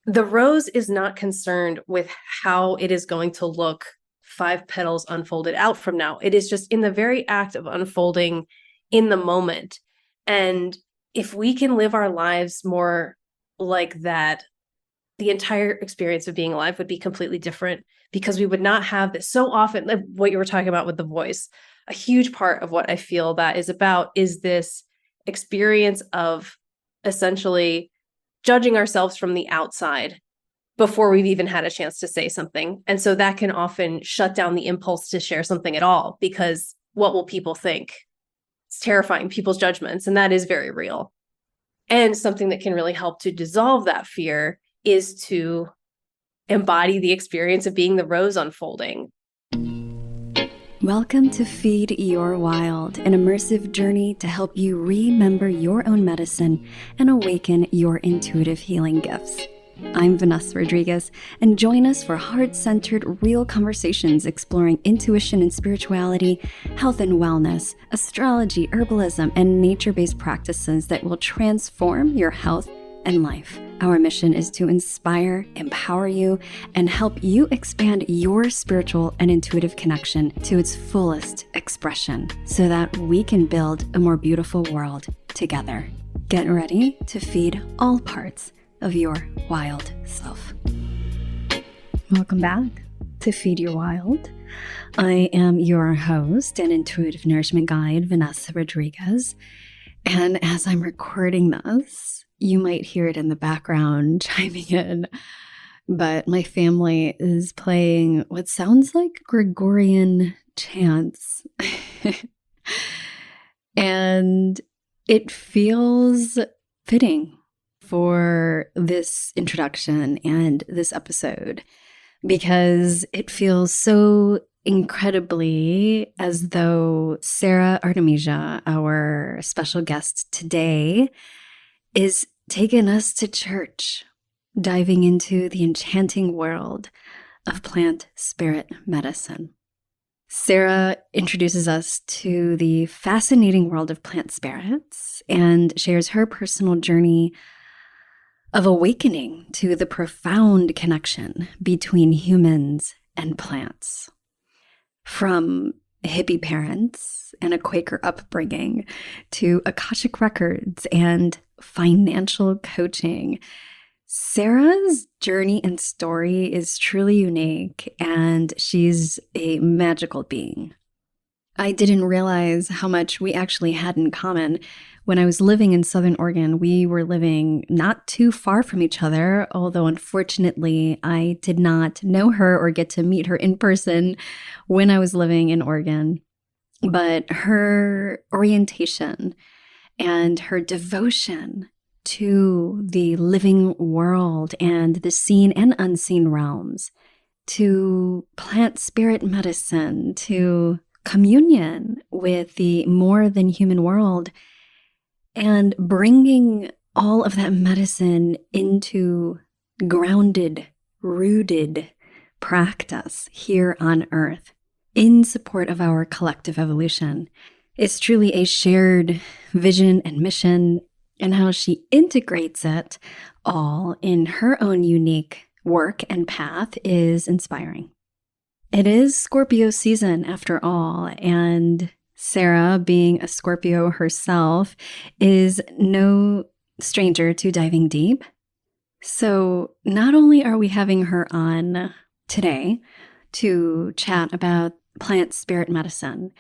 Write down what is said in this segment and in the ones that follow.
The rose is not concerned with how it is going to look 5 petals unfolded out from now. It is just in the very act of unfolding in the moment. And if we can live our lives more like that, the entire experience of being alive would be completely different, because we would not have this. So often, like what you were talking about with the voice, a huge part of what I feel that is about is this experience of essentially judging ourselves from the outside before we've even had a chance to say something. And so that can often shut down the impulse to share something at all, because what will people think? It's terrifying, people's judgments, and that is very real. And something that can really help to dissolve that fear is to embody the experience of being the rose unfolding. Welcome to Feed Your Wild, an immersive journey to help you remember your own medicine and awaken your intuitive healing gifts. I'm Vanessa Rodriguez, and join us for heart-centered, real conversations exploring intuition and spirituality, health and wellness, astrology, herbalism, and nature-based practices that will transform your health and life. Our mission is to inspire, empower you, and help you expand your spiritual and intuitive connection to its fullest expression so that we can build a more beautiful world together. Get ready to feed all parts of your wild self. Welcome back to Feed Your Wild. I am your host and intuitive nourishment guide, Vanessa Rodriguez. And as I'm recording this, you might hear it in the background chiming in, but my family is playing what sounds like Gregorian chants. And it feels fitting for this introduction and this episode, because it feels so incredibly as though Sara Artemisia, our special guest today, is taking us to church, diving into the enchanting world of plant spirit medicine. Sara introduces us to the fascinating world of plant spirits and shares her personal journey of awakening to the profound connection between humans and plants. From hippie parents and a Quaker upbringing to Akashic Records and financial coaching, Sara's journey and story is truly unique, and she's a magical being. I didn't realize how much we actually had in common. When I was living in Southern Oregon, we were living not too far from each other, although unfortunately I did not know her or get to meet her in person when I was living in Oregon. But her orientation and her devotion to the living world and the seen and unseen realms, to plant spirit medicine, to communion with the more than human world, and bringing all of that medicine into grounded, rooted practice here on Earth in support of our collective evolution. It's truly a shared vision and mission, and how she integrates it all in her own unique work and path is inspiring. It is Scorpio season after all, and Sara, being a Scorpio herself, is no stranger to diving deep. So not only are we having her on today to chat about plant spirit medicine,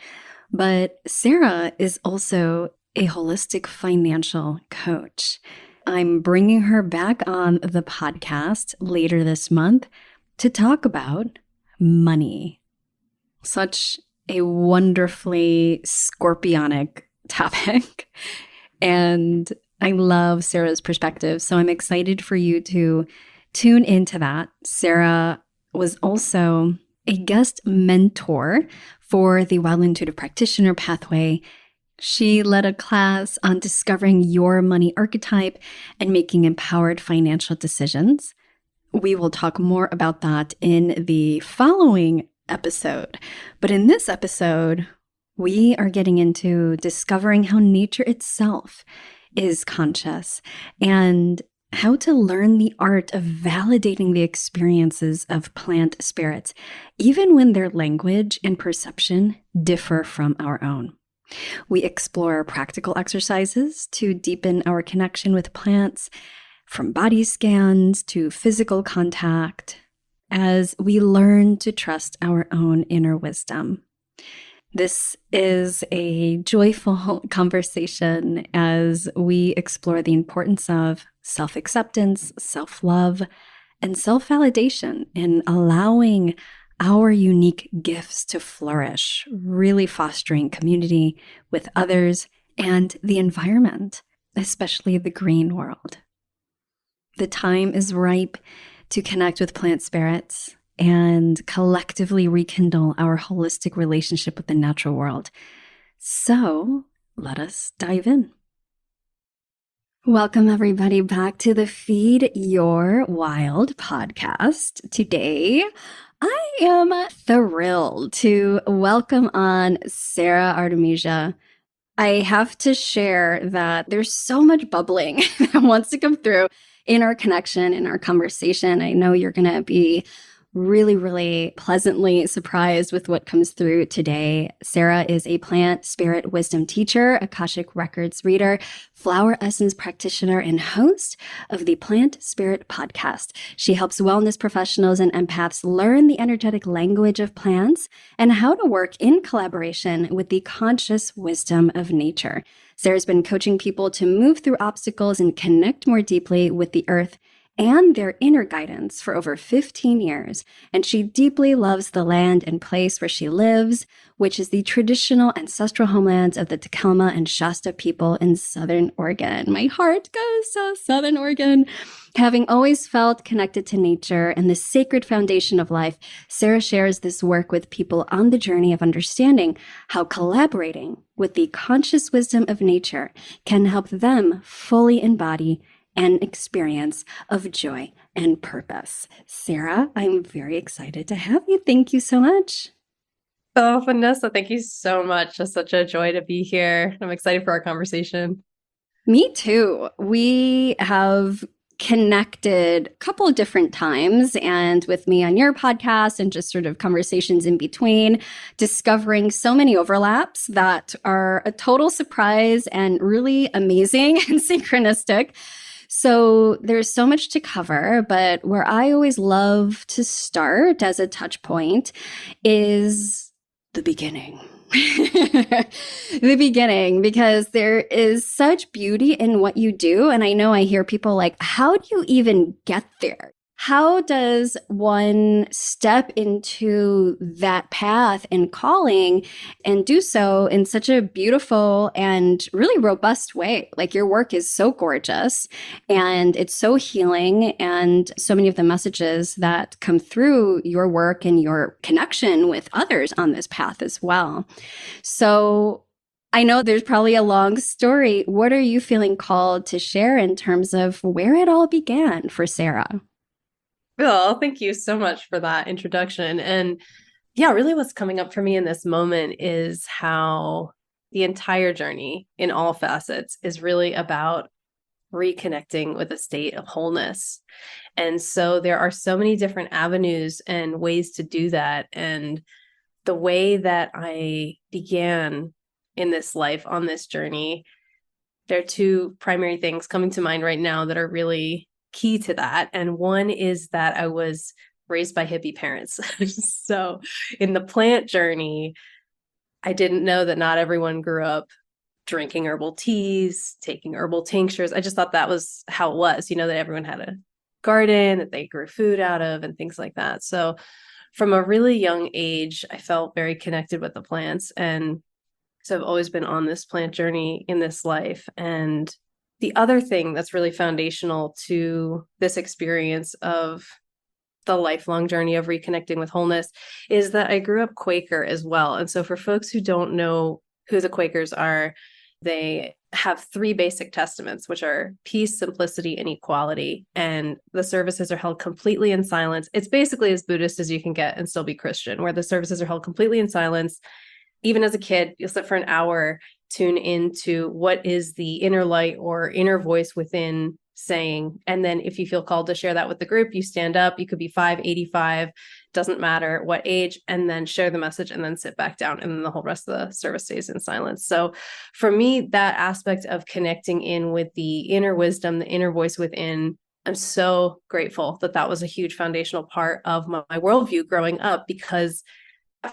but Sara is also a holistic financial coach. I'm bringing her back on the podcast later this month to talk about money. Such a wonderfully scorpionic topic. And I love Sara's perspective. So I'm excited for you to tune into that. Sara was also a guest mentor for the Wild Intuitive Practitioner Pathway. She led a class on discovering your money archetype and making empowered financial decisions. We will talk more about that in the following episode. But in this episode, we are getting into discovering how nature itself is conscious and how to learn the art of validating the experiences of plant spirits, even when their language and perception differ from our own. We explore practical exercises to deepen our connection with plants, from body scans to physical contact, as we learn to trust our own inner wisdom. This is a joyful conversation as we explore the importance of self-acceptance, self-love, and self-validation in allowing our unique gifts to flourish, really fostering community with others and the environment, especially the green world. The time is ripe to connect with plant spirits and collectively rekindle our holistic relationship with the natural world. So let us dive in. Welcome, everybody, back to the Feed Your Wild podcast. Today, I am thrilled to welcome on Sara Artemisia. I have to share that there's so much bubbling that wants to come through in our connection, in our conversation. I know you're going to be really, really pleasantly surprised with what comes through today. Sara is a plant spirit wisdom teacher, Akashic Records reader, flower essence practitioner, and host of the Plant Spirit podcast. She helps wellness professionals and empaths learn the energetic language of plants and how to work in collaboration with the conscious wisdom of nature. Sara's been coaching people to move through obstacles and connect more deeply with the earth and their inner guidance for over 15 years, and she deeply loves the land and place where she lives, which is the traditional ancestral homelands of the Takelma and Shasta people in Southern Oregon. My heart goes to Southern Oregon. Having always felt connected to nature and the sacred foundation of life, Sara shares this work with people on the journey of understanding how collaborating with the conscious wisdom of nature can help them fully embody an experience of joy and purpose. Sara, I'm very excited to have you. Thank you so much. Oh, Vanessa, thank you so much. It's such a joy to be here. I'm excited for our conversation. Me too. We have connected a couple of different times, and with me on your podcast and just sort of conversations in between, discovering so many overlaps that are a total surprise and really amazing and synchronistic. So there's so much to cover, but where I always love to start as a touch point is the beginning. The beginning, because there is such beauty in what you do. And I know I hear people like, how do you even get there? How does one step into that path and calling and do so in such a beautiful and really robust way? Like, your work is so gorgeous and it's so healing, and so many of the messages that come through your work and your connection with others on this path as well. So I know there's probably a long story. What are you feeling called to share in terms of where it all began for Sara? Well, thank you so much for that introduction. And yeah, really what's coming up for me in this moment is how the entire journey in all facets is really about reconnecting with a state of wholeness. And so there are so many different avenues and ways to do that. And the way that I began in this life on this journey, there are two primary things coming to mind right now that are really key to that. And one is that I was raised by hippie parents. So in the plant journey, I didn't know that not everyone grew up drinking herbal teas, taking herbal tinctures. I just thought that was how it was, that everyone had a garden that they grew food out of and things like that. So from a really young age, I felt very connected with the plants. And so I've always been on this plant journey in this life. And the other thing that's really foundational to this experience of the lifelong journey of reconnecting with wholeness is that I grew up Quaker as well. And so for folks who don't know who the Quakers are, they have three basic testaments, which are peace, simplicity, and equality. And the services are held completely in silence. It's basically as Buddhist as you can get and still be Christian, where the services are held completely in silence. Even as a kid, you'll sit for an hour, tune into what is the inner light or inner voice within saying. And then if you feel called to share that with the group, you stand up. You could be 5, 85, doesn't matter what age, and then share the message and then sit back down. And then the whole rest of the service stays in silence. So for me, that aspect of connecting in with the inner wisdom, the inner voice within, I'm so grateful that that was a huge foundational part of my worldview growing up, because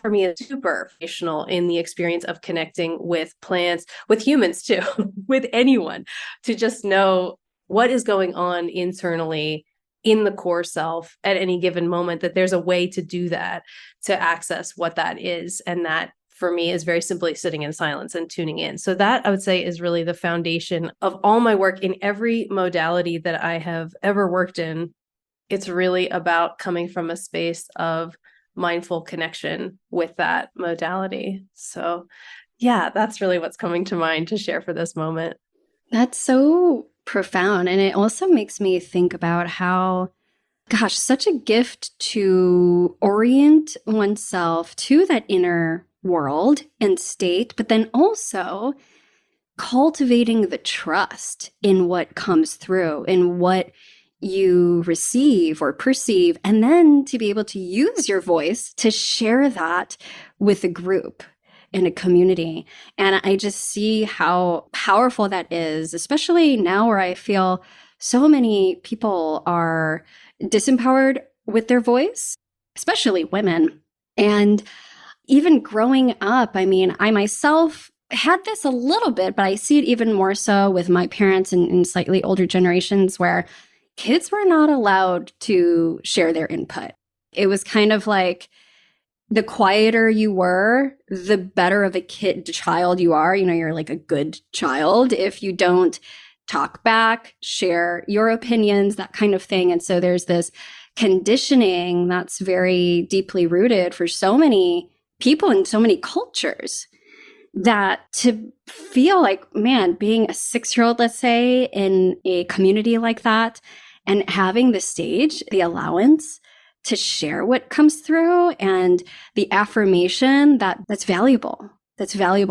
for me it's super foundational in the experience of connecting with plants, with humans too, with anyone, to just know what is going on internally in the core self at any given moment, that there's a way to do that, to access what that is. And that for me is very simply sitting in silence and tuning in. So that I would say is really the foundation of all my work in every modality that I have ever worked in. It's really about coming from a space of mindful connection with that modality. So yeah, that's really what's coming to mind to share for this moment. That's so profound. And it also makes me think about how, gosh, such a gift to orient oneself to that inner world and state, but then also cultivating the trust in what comes through, in what you receive or perceive, and then to be able to use your voice to share that with a group in a community. And I just see how powerful that is, especially now where I feel so many people are disempowered with their voice, especially women. And even growing up, I mean, I myself had this a little bit, but I see it even more so with my parents and slightly older generations, where kids were not allowed to share their input. It was kind of like, the quieter you were, the better of a child you are. You know, you're like a good child if you don't talk back, share your opinions, that kind of thing. And so there's this conditioning that's very deeply rooted for so many people in so many cultures, that to feel like, man, being a 6-year-old, let's say, in a community like that, and having the stage, the allowance to share what comes through, and the affirmation that's valuable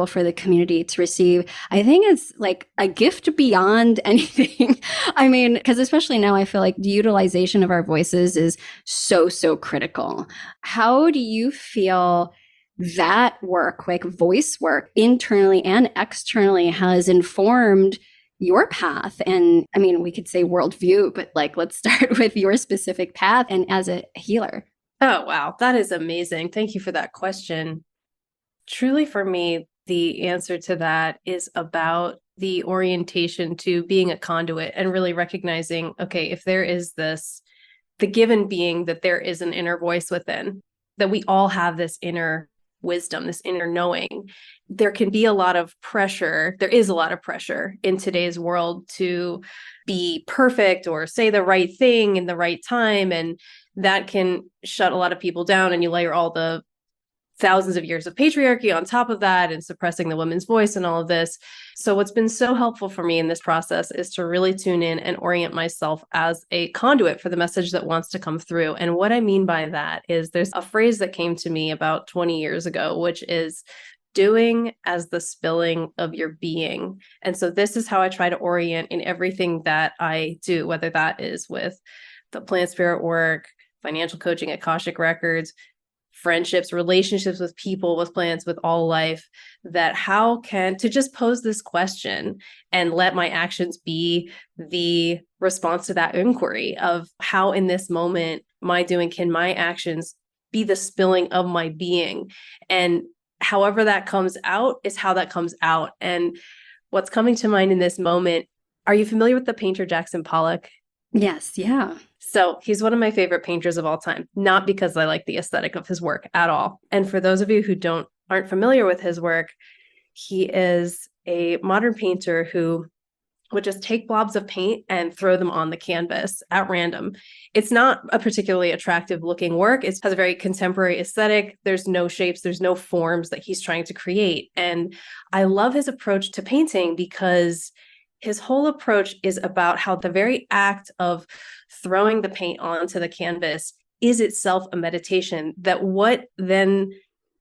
for the community to receive, I think it's like a gift beyond anything. I mean, because especially now I feel like the utilization of our voices is so, so critical. How do you feel that work, like voice work, internally and externally, has informed your path? And I mean, we could say worldview, but like, let's start with your specific path and as a healer. Oh, wow. That is amazing. Thank you for that question. Truly, for me, the answer to that is about the orientation to being a conduit, and really recognizing, okay, if there is this, the given being that there is an inner voice within, that we all have this inner wisdom, this inner knowing. There can be a lot of pressure. There is a lot of pressure in today's world to be perfect or say the right thing in the right time. And that can shut a lot of people down. And you layer all the thousands of years of patriarchy on top of that, and suppressing the women's voice and all of this. So what's been so helpful for me in this process is to really tune in and orient myself as a conduit for the message that wants to come through. And what I mean by that is, there's a phrase that came to me about 20 years ago, which is doing as the spilling of your being. And so this is how I try to orient in everything that I do, whether that is with the plant spirit work, financial coaching at Akashic Records, friendships, relationships with people, with plants, with all life, that how can, to just pose this question and let my actions be the response to that inquiry of how in this moment my doing, can my actions be the spilling of my being? And however that comes out is how that comes out. And what's coming to mind in this moment, are you familiar with the painter Jackson Pollock? Yes, yeah. So he's one of my favorite painters of all time, not because I like the aesthetic of his work at all. And for those of you who aren't familiar with his work, he is a modern painter who would just take blobs of paint and throw them on the canvas at random. It's not a particularly attractive looking work. It has a very contemporary aesthetic. There's no shapes, there's no forms that he's trying to create. And I love his approach to painting, because his whole approach is about how the very act of throwing the paint onto the canvas is itself a meditation, that what then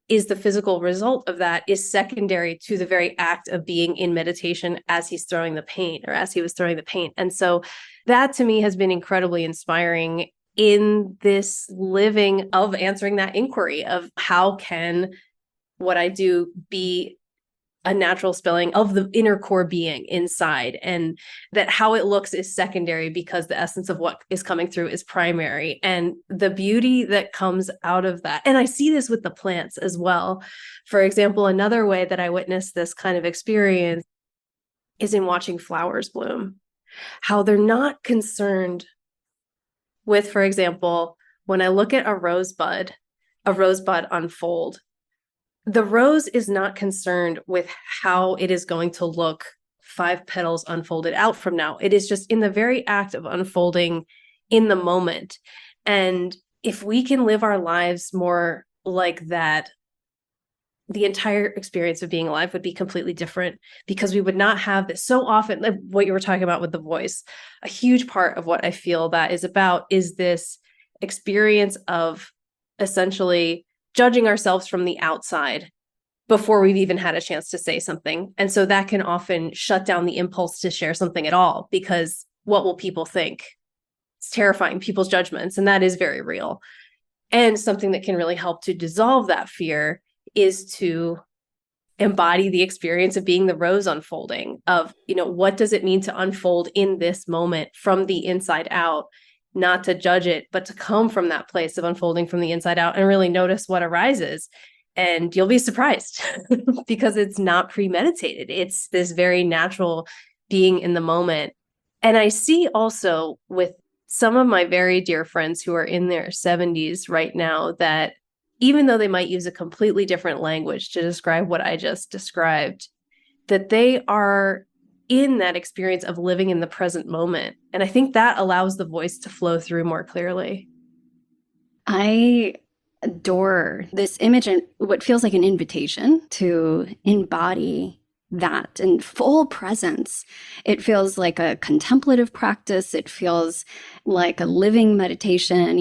is the physical result of that is secondary to the very act of being in meditation as he's throwing the paint, or as he was throwing the paint. And so That to me has been incredibly inspiring in this living of answering that inquiry of how can what I do be a natural spilling of the inner core being inside, and that how it looks is secondary because the essence of what is coming through is primary, and the beauty that comes out of that. And I see this with the plants as well. For example, another way that I witnessed this kind of experience is in watching flowers bloom, how they're not concerned with, for example, when I look at a rosebud unfold, the rose is not concerned with how it is going to look 5 petals unfolded out from now. It is just in the very act of unfolding in the moment. And if we can live our lives more like that, the entire experience of being alive would be completely different, because we would not have this so often, like what you were talking about with the voice. A huge part of what I feel that is about is this experience of essentially judging ourselves from the outside before we've even had a chance to say something. And so that can often shut down the impulse to share something at all, because what will people think? It's terrifying, people's judgments, and that is very real. And something that can really help to dissolve that fear is to embody the experience of being the rose unfolding, of, what does it mean to unfold in this moment from the inside out, not to judge it, but to come from that place of unfolding from the inside out and really notice what arises. And you'll be surprised because it's not premeditated. It's this very natural being in the moment. And I see also with some of my very dear friends who are in their 70s right now that even though they might use a completely different language to describe what I just described, that they are in that experience of living in the present moment. And I think that allows the voice to flow through more clearly. I adore this image and what feels like an invitation to embody that in full presence. It feels like a contemplative practice. It feels like a living meditation,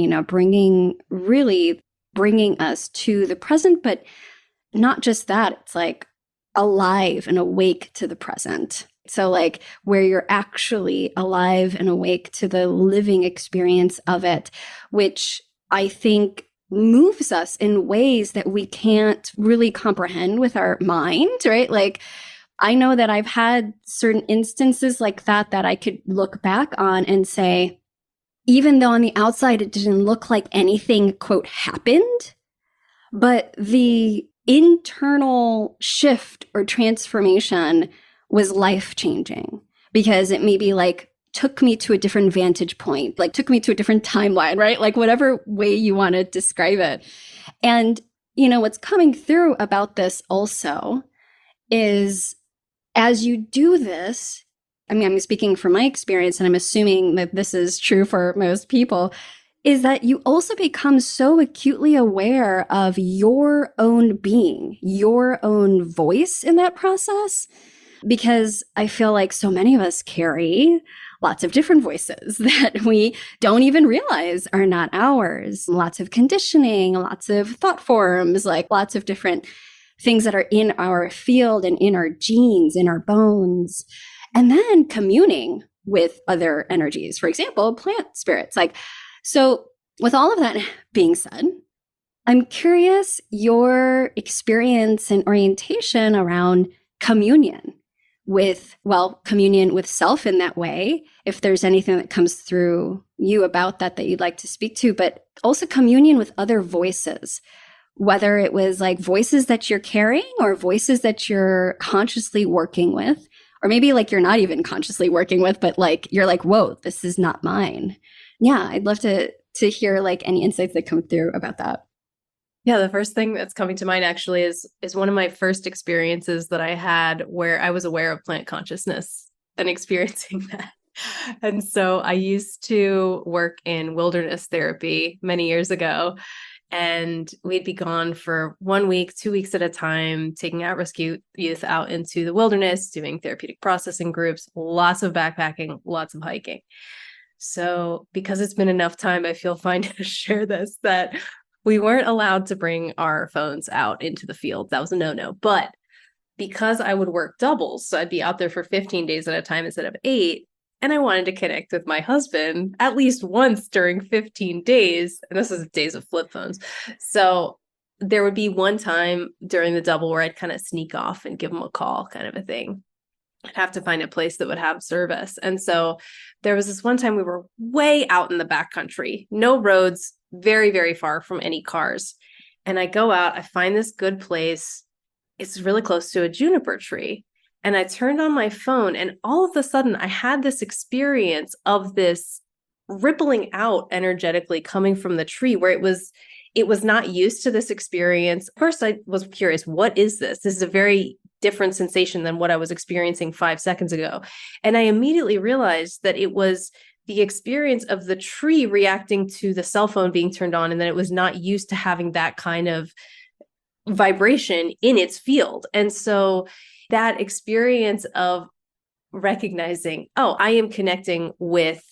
bringing us to the present, but not just that. It's like alive and awake to the present. So like where you're actually alive and awake to the living experience of it, which I think moves us in ways that we can't really comprehend with our mind, right? Like I know that I've had certain instances like that I could look back on and say, even though on the outside it didn't look like anything, quote, happened, but the internal shift or transformation was life-changing, because it maybe like took me to a different vantage point, like took me to a different timeline, right? Like whatever way you want to describe it. And, what's coming through about this also is as you do this, I'm speaking from my experience, and I'm assuming that this is true for most people, is that you also become so acutely aware of your own being, your own voice in that process. Because I feel like so many of us carry lots of different voices that we don't even realize are not ours. Lots of conditioning, lots of thought forms, like lots of different things that are in our field and in our genes, in our bones. And then communing with other energies, for example, plant spirits. So with all of that being said, I'm curious your experience and orientation around communion with self in that way, if there's anything that comes through you about that you'd like to speak to, but also communion with other voices, whether it was like voices that you're carrying or voices that you're consciously working with, or maybe like you're not even consciously working with, but like you're like, whoa, this is not mine. Yeah, I'd love to hear like any insights that come through about that. Yeah, the first thing that's coming to mind actually is one of my first experiences that I had where I was aware of plant consciousness and experiencing that. And so I used to work in wilderness therapy many years ago, and we'd be gone for 1 week, 2 weeks at a time, taking at-risk youth out into the wilderness, doing therapeutic processing groups, lots of backpacking, lots of hiking. So because it's been enough time, I feel fine to share this, that we weren't allowed to bring our phones out into the field. That was a no-no. But because I would work doubles, so I'd be out there for 15 days at a time instead of 8, And I wanted to connect with my husband at least once during 15 days. And this was days of flip phones. So there would be one time during the double where I'd kind of sneak off and give him a call, kind of a thing. I'd have to find a place that would have service. And so there was this one time we were way out in the backcountry, no roads, very, very far from any cars. And I go out, I find this good place. It's really close to a juniper tree. And I turned on my phone, and all of a sudden I had this experience of this rippling out energetically coming from the tree where it was not used to this experience. First, I was curious, what is this? This is a very different sensation than what I was experiencing 5 seconds ago. And I immediately realized that it was the experience of the tree reacting to the cell phone being turned on, and that it was not used to having that kind of vibration in its field. And so that experience of recognizing, oh, I am connecting with,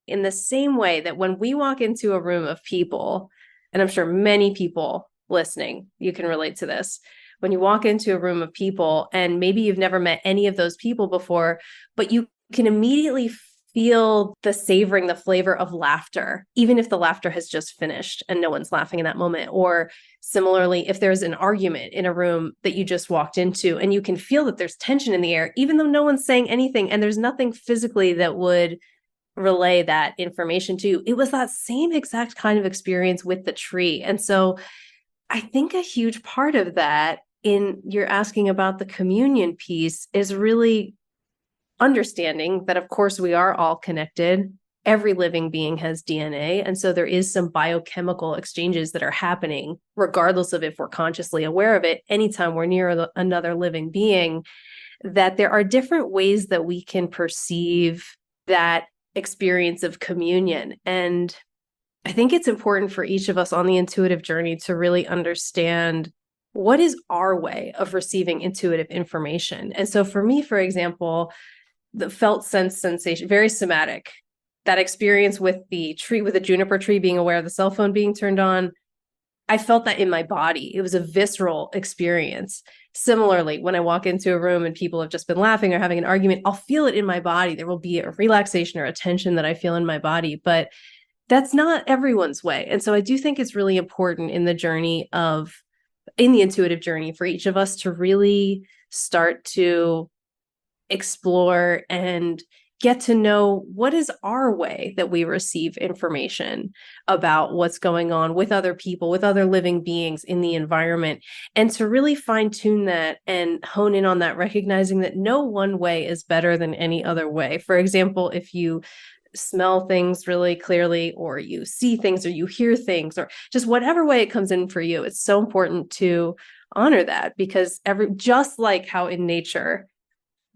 in the same way that when we walk into a room of people, and I'm sure many people listening, you can relate to this. When you walk into a room of people and maybe you've never met any of those people before, but you can immediately feel the savoring, the flavor of laughter, even if the laughter has just finished and no one's laughing in that moment. Or similarly, if there's an argument in a room that you just walked into and you can feel that there's tension in the air, even though no one's saying anything and there's nothing physically that would relay that information to you, it was that same exact kind of experience with the tree. And so I think a huge part of that, in you're asking about the communion piece, is really understanding that, of course, we are all connected. Every living being has DNA. And so there is some biochemical exchanges that are happening, regardless of if we're consciously aware of it, anytime we're near another living being, that there are different ways that we can perceive that experience of communion. And I think it's important for each of us on the intuitive journey to really understand what is our way of receiving intuitive information. And so for me, for example, the felt sense sensation, very somatic, that experience with the tree, with the juniper tree, being aware of the cell phone being turned on, I felt that in my body. It was a visceral experience. Similarly, when I walk into a room and people have just been laughing or having an argument, I'll feel it in my body. There will be a relaxation or a tension that I feel in my body, but that's not everyone's way. And so I do think it's really important in the intuitive journey for each of us to really start to explore and get to know what is our way that we receive information about what's going on with other people, with other living beings in the environment, and to really fine tune that and hone in on that, recognizing that no one way is better than any other way. For example, if you smell things really clearly, or you see things, or you hear things, or just whatever way it comes in for you, it's so important to honor that, because just like how in nature,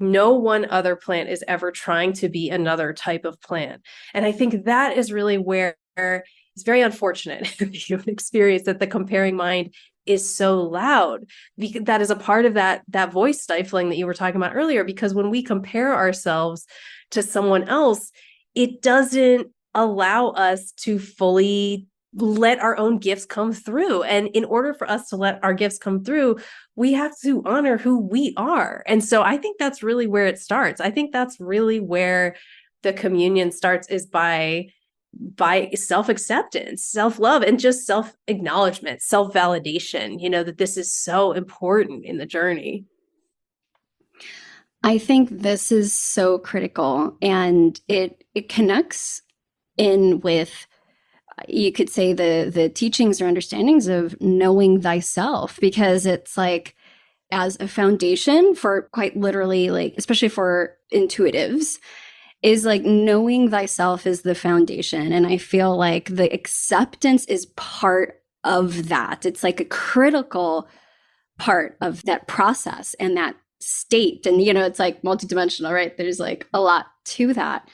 no one other plant is ever trying to be another type of plant. And I think that is really where it's very unfortunate in the human experience that the comparing mind is so loud. Because that is a part of that voice stifling that you were talking about earlier, because when we compare ourselves to someone else, it doesn't allow us to fully let our own gifts come through. And in order for us to let our gifts come through, we have to honor who we are. And so I think that's really where it starts. I think that's really where the communion starts, is by self-acceptance, self-love, and just self-acknowledgement, self-validation, that this is so important in the journey. I think this is so critical, and it connects in with, you could say, the teachings or understandings of knowing thyself, because it's like, as a foundation for, quite literally, like, especially for intuitives, is like knowing thyself is the foundation. And I feel like the acceptance is part of that. It's like a critical part of that process and that state. And, it's like multidimensional, right? There's like a lot to that.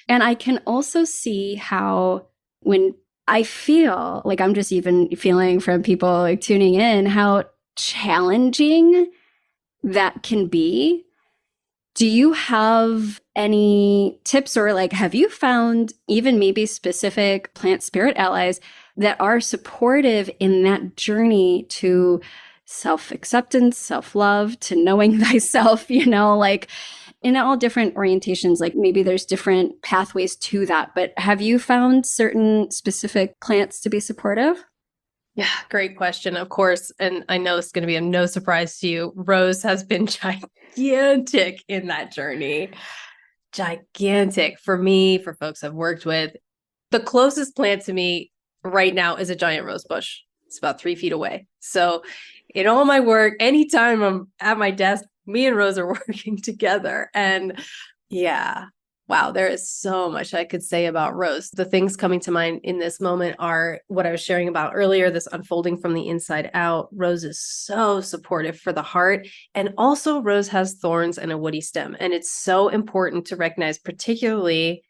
And I can also see how, when I feel like, I'm just even feeling from people like tuning in, how challenging that can be. Do you have any tips, or like, have you found even maybe specific plant spirit allies that are supportive in that journey to self-acceptance, self-love, to knowing thyself, like, in all different orientations, like maybe there's different pathways to that, but have you found certain specific plants to be supportive? Yeah, great question, of course. And I know it's going to be no surprise to you. Rose has been gigantic in that journey. Gigantic for me, for folks I've worked with. The closest plant to me right now is a giant rose bush. It's about 3 feet away. So in all my work, anytime I'm at my desk, me and Rose are working together. And yeah, wow, there is so much I could say about Rose. The things coming to mind in this moment are what I was sharing about earlier, this unfolding from the inside out. Rose is so supportive for the heart. And also Rose has thorns and a woody stem. And it's so important to recognize, particularly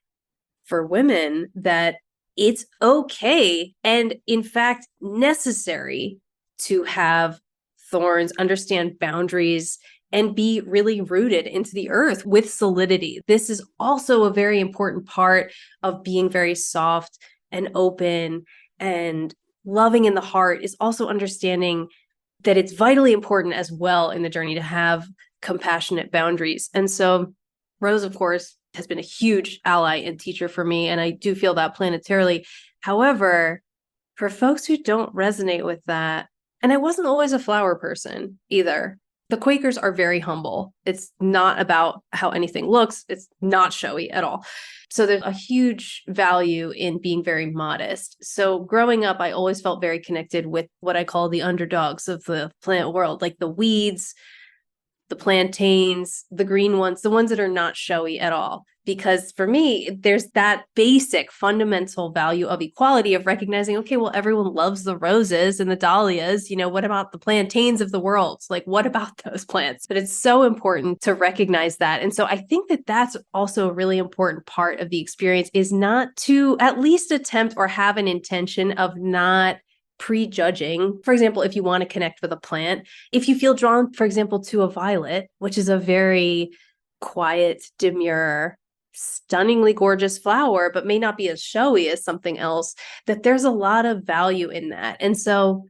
for women, that it's okay and in fact necessary to have thorns, understand boundaries, and be really rooted into the earth with solidity. This is also a very important part of being very soft and open and loving in the heart, is also understanding that it's vitally important as well in the journey to have compassionate boundaries. And so Rose, of course, has been a huge ally and teacher for me, and I do feel that planetarily. However, for folks who don't resonate with that, and I wasn't always a flower person either. The Quakers are very humble. It's not about how anything looks. It's not showy at all. So there's a huge value in being very modest. So growing up, I always felt very connected with what I call the underdogs of the plant world, like the weeds, the plantains, the green ones, the ones that are not showy at all. Because for me, there's that basic fundamental value of equality, of recognizing, okay, well, everyone loves the roses and the dahlias. You know, what about the plantains of the world? Like, what about those plants? But it's so important to recognize that. And so I think that that's also a really important part of the experience, is not to at least attempt or have an intention of not prejudging. For example, if you want to connect with a plant, if you feel drawn, for example, to a violet, which is a very quiet, demure, stunningly gorgeous flower, but may not be as showy as something else, that there's a lot of value in that. And so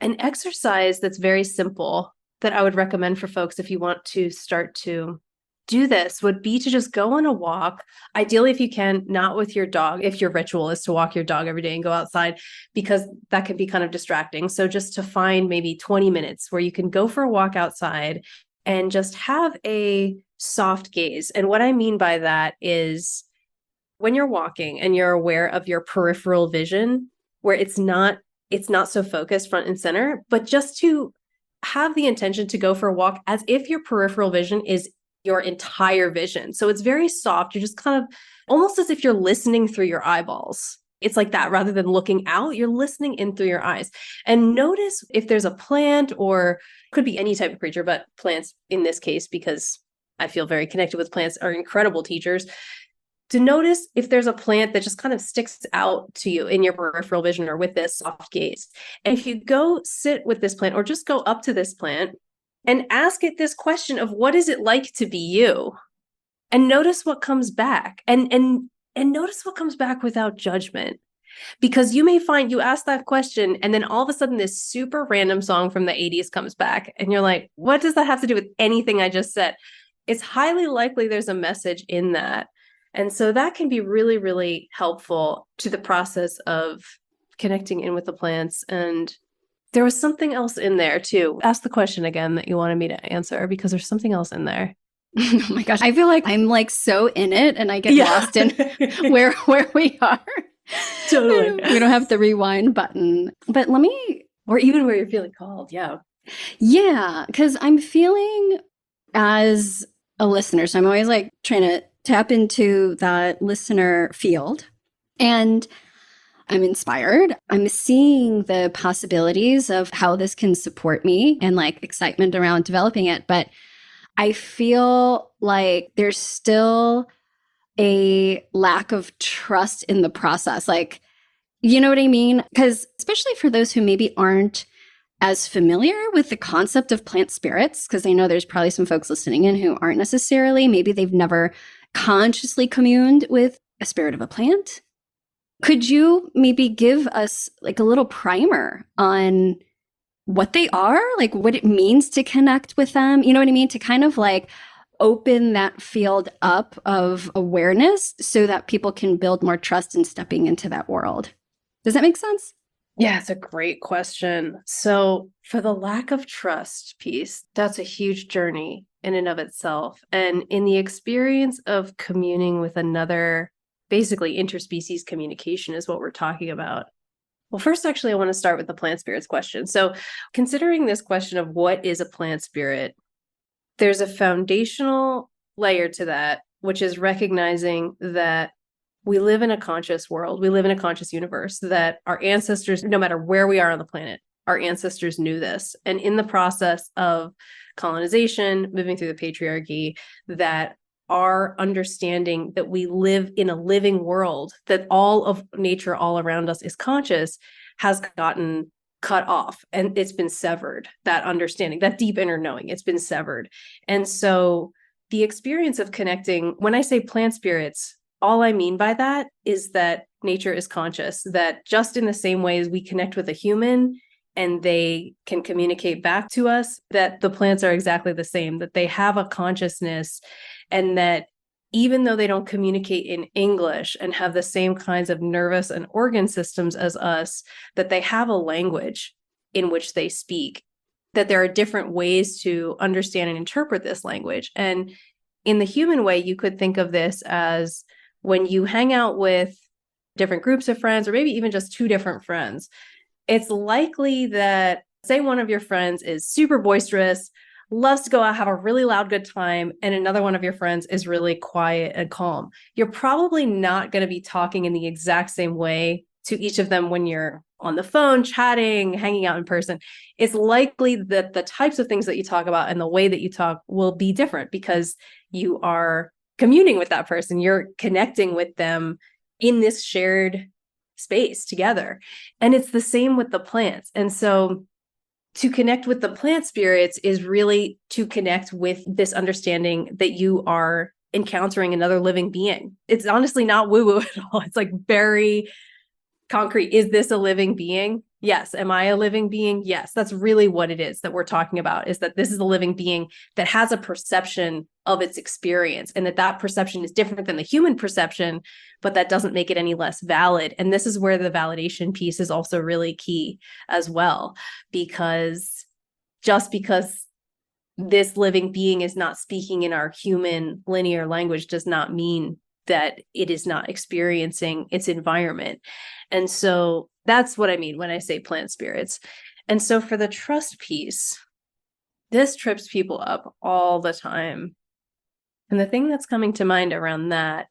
an exercise that's very simple that I would recommend for folks if you want to start to do this would be to just go on a walk. Ideally, if you can, not with your dog, if your ritual is to walk your dog every day and go outside, because that can be kind of distracting. So just to find maybe 20 minutes where you can go for a walk outside and just have a soft gaze. And what I mean by that is when you're walking and you're aware of your peripheral vision, where it's not so focused front and center, but just to have the intention to go for a walk as if your peripheral vision is your entire vision. So it's very soft. You're just kind of almost as if you're listening through your eyeballs. It's like that. Rather than looking out, you're listening in through your eyes. And notice if there's a plant, or could be any type of creature, but plants in this case, because I feel very connected with plants, are incredible teachers. To notice if there's a plant that just kind of sticks out to you in your peripheral vision, or with this soft gaze. And if you go sit with this plant, or just go up to this plant and ask it this question of, what is it like to be you? And notice what comes back. And notice what comes back without judgment. Because you may find you ask that question, and then all of a sudden this super random song from the 80s comes back. And you're like, what does that have to do with anything I just said? It's highly likely there's a message in that. And so that can be really, really helpful to the process of connecting in with the plants. And there was something else in there too. Ask the question again that you wanted me to answer, because there's something else in there. Oh my gosh. I feel like I'm like so in it, and I get lost in where we are. Totally. We don't have the rewind button. But let me, or even where you're feeling called. Yeah. Yeah. Because I'm feeling as a listener. So I'm always like trying to tap into that listener field. And I'm inspired. I'm seeing the possibilities of how this can support me, and like excitement around developing it. But I feel like there's still a lack of trust in the process. Like, you know what I mean? Because especially for those who maybe aren't as familiar with the concept of plant spirits, because I know there's probably some folks listening in who aren't necessarily, maybe they've never consciously communed with a spirit of a plant. Could you maybe give us like a little primer on what they are, like what it means to connect with them? You know what I mean? To kind of like open that field up of awareness so that people can build more trust in stepping into that world? Does that make sense? Yeah, it's a great question. So, for the lack of trust piece, that's a huge journey in and of itself. And in the experience of communing with another, basically interspecies communication is what we're talking about. Well, first, actually, I want to start with the plant spirits question. So, considering this question of what is a plant spirit, there's a foundational layer to that, which is recognizing that we live in a conscious world. We live in a conscious universe, that our ancestors, no matter where we are on the planet, our ancestors knew this. And in the process of colonization, moving through the patriarchy, that our understanding that we live in a living world, that all of nature all around us is conscious, has gotten cut off, and it's been severed. That understanding, that deep inner knowing, it's been severed. And so the experience of connecting, when I say plant spirits, all I mean by that is that nature is conscious, that just in the same way as we connect with a human and they can communicate back to us, that the plants are exactly the same, that they have a consciousness, and that even though they don't communicate in English and have the same kinds of nervous and organ systems as us, that they have a language in which they speak, that there are different ways to understand and interpret this language. And in the human way, you could think of this as when you hang out with different groups of friends, or maybe even just two different friends, it's likely that, say, one of your friends is super boisterous, loves to go out, have a really loud, good time, and another one of your friends is really quiet and calm. You're probably not going to be talking in the exact same way to each of them when you're on the phone, chatting, hanging out in person. It's likely that the types of things that you talk about and the way that you talk will be different because you are communing with that person. You're connecting with them in this shared space together. And it's the same with the plants. And so to connect with the plant spirits is really to connect with this understanding that you are encountering another living being. It's honestly not woo-woo at all. It's like very concrete. Is this a living being? Yes. Am I a living being? Yes. That's really what it is that we're talking about, is that this is a living being that has a perception of its experience, and that perception is different than the human perception, but that doesn't make it any less valid. And this is where the validation piece is also really key as well, because just because this living being is not speaking in our human linear language does not mean that it is not experiencing its environment. And so that's what I mean when I say plant spirits. And so for the trust piece, this trips people up all the time. And the thing that's coming to mind around that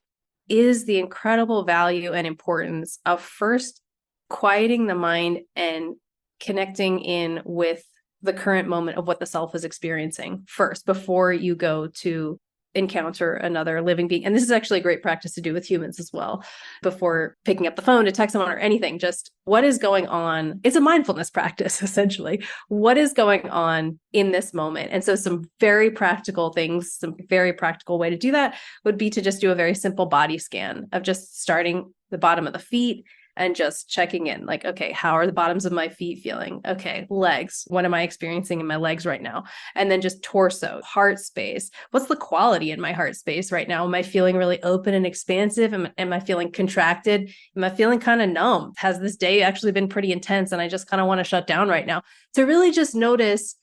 is the incredible value and importance of first quieting the mind and connecting in with the current moment of what the self is experiencing first, before you go to encounter another living being. And this is actually a great practice to do with humans as well, before picking up the phone to text someone or anything. Just what is going on? It's a mindfulness practice, essentially. What is going on in this moment? And so some very practical things, some very practical way to do that would be to just do a very simple body scan of just starting the bottom of the feet and just checking in, like, okay, how are the bottoms of my feet feeling? Okay, legs, what am I experiencing in my legs right now? And then just torso, heart space. What's the quality in my heart space right now? Am I feeling really open and expansive? Am I feeling contracted? Am I feeling kind of numb? Has this day actually been pretty intense and I just kind of want to shut down right now? To really just notice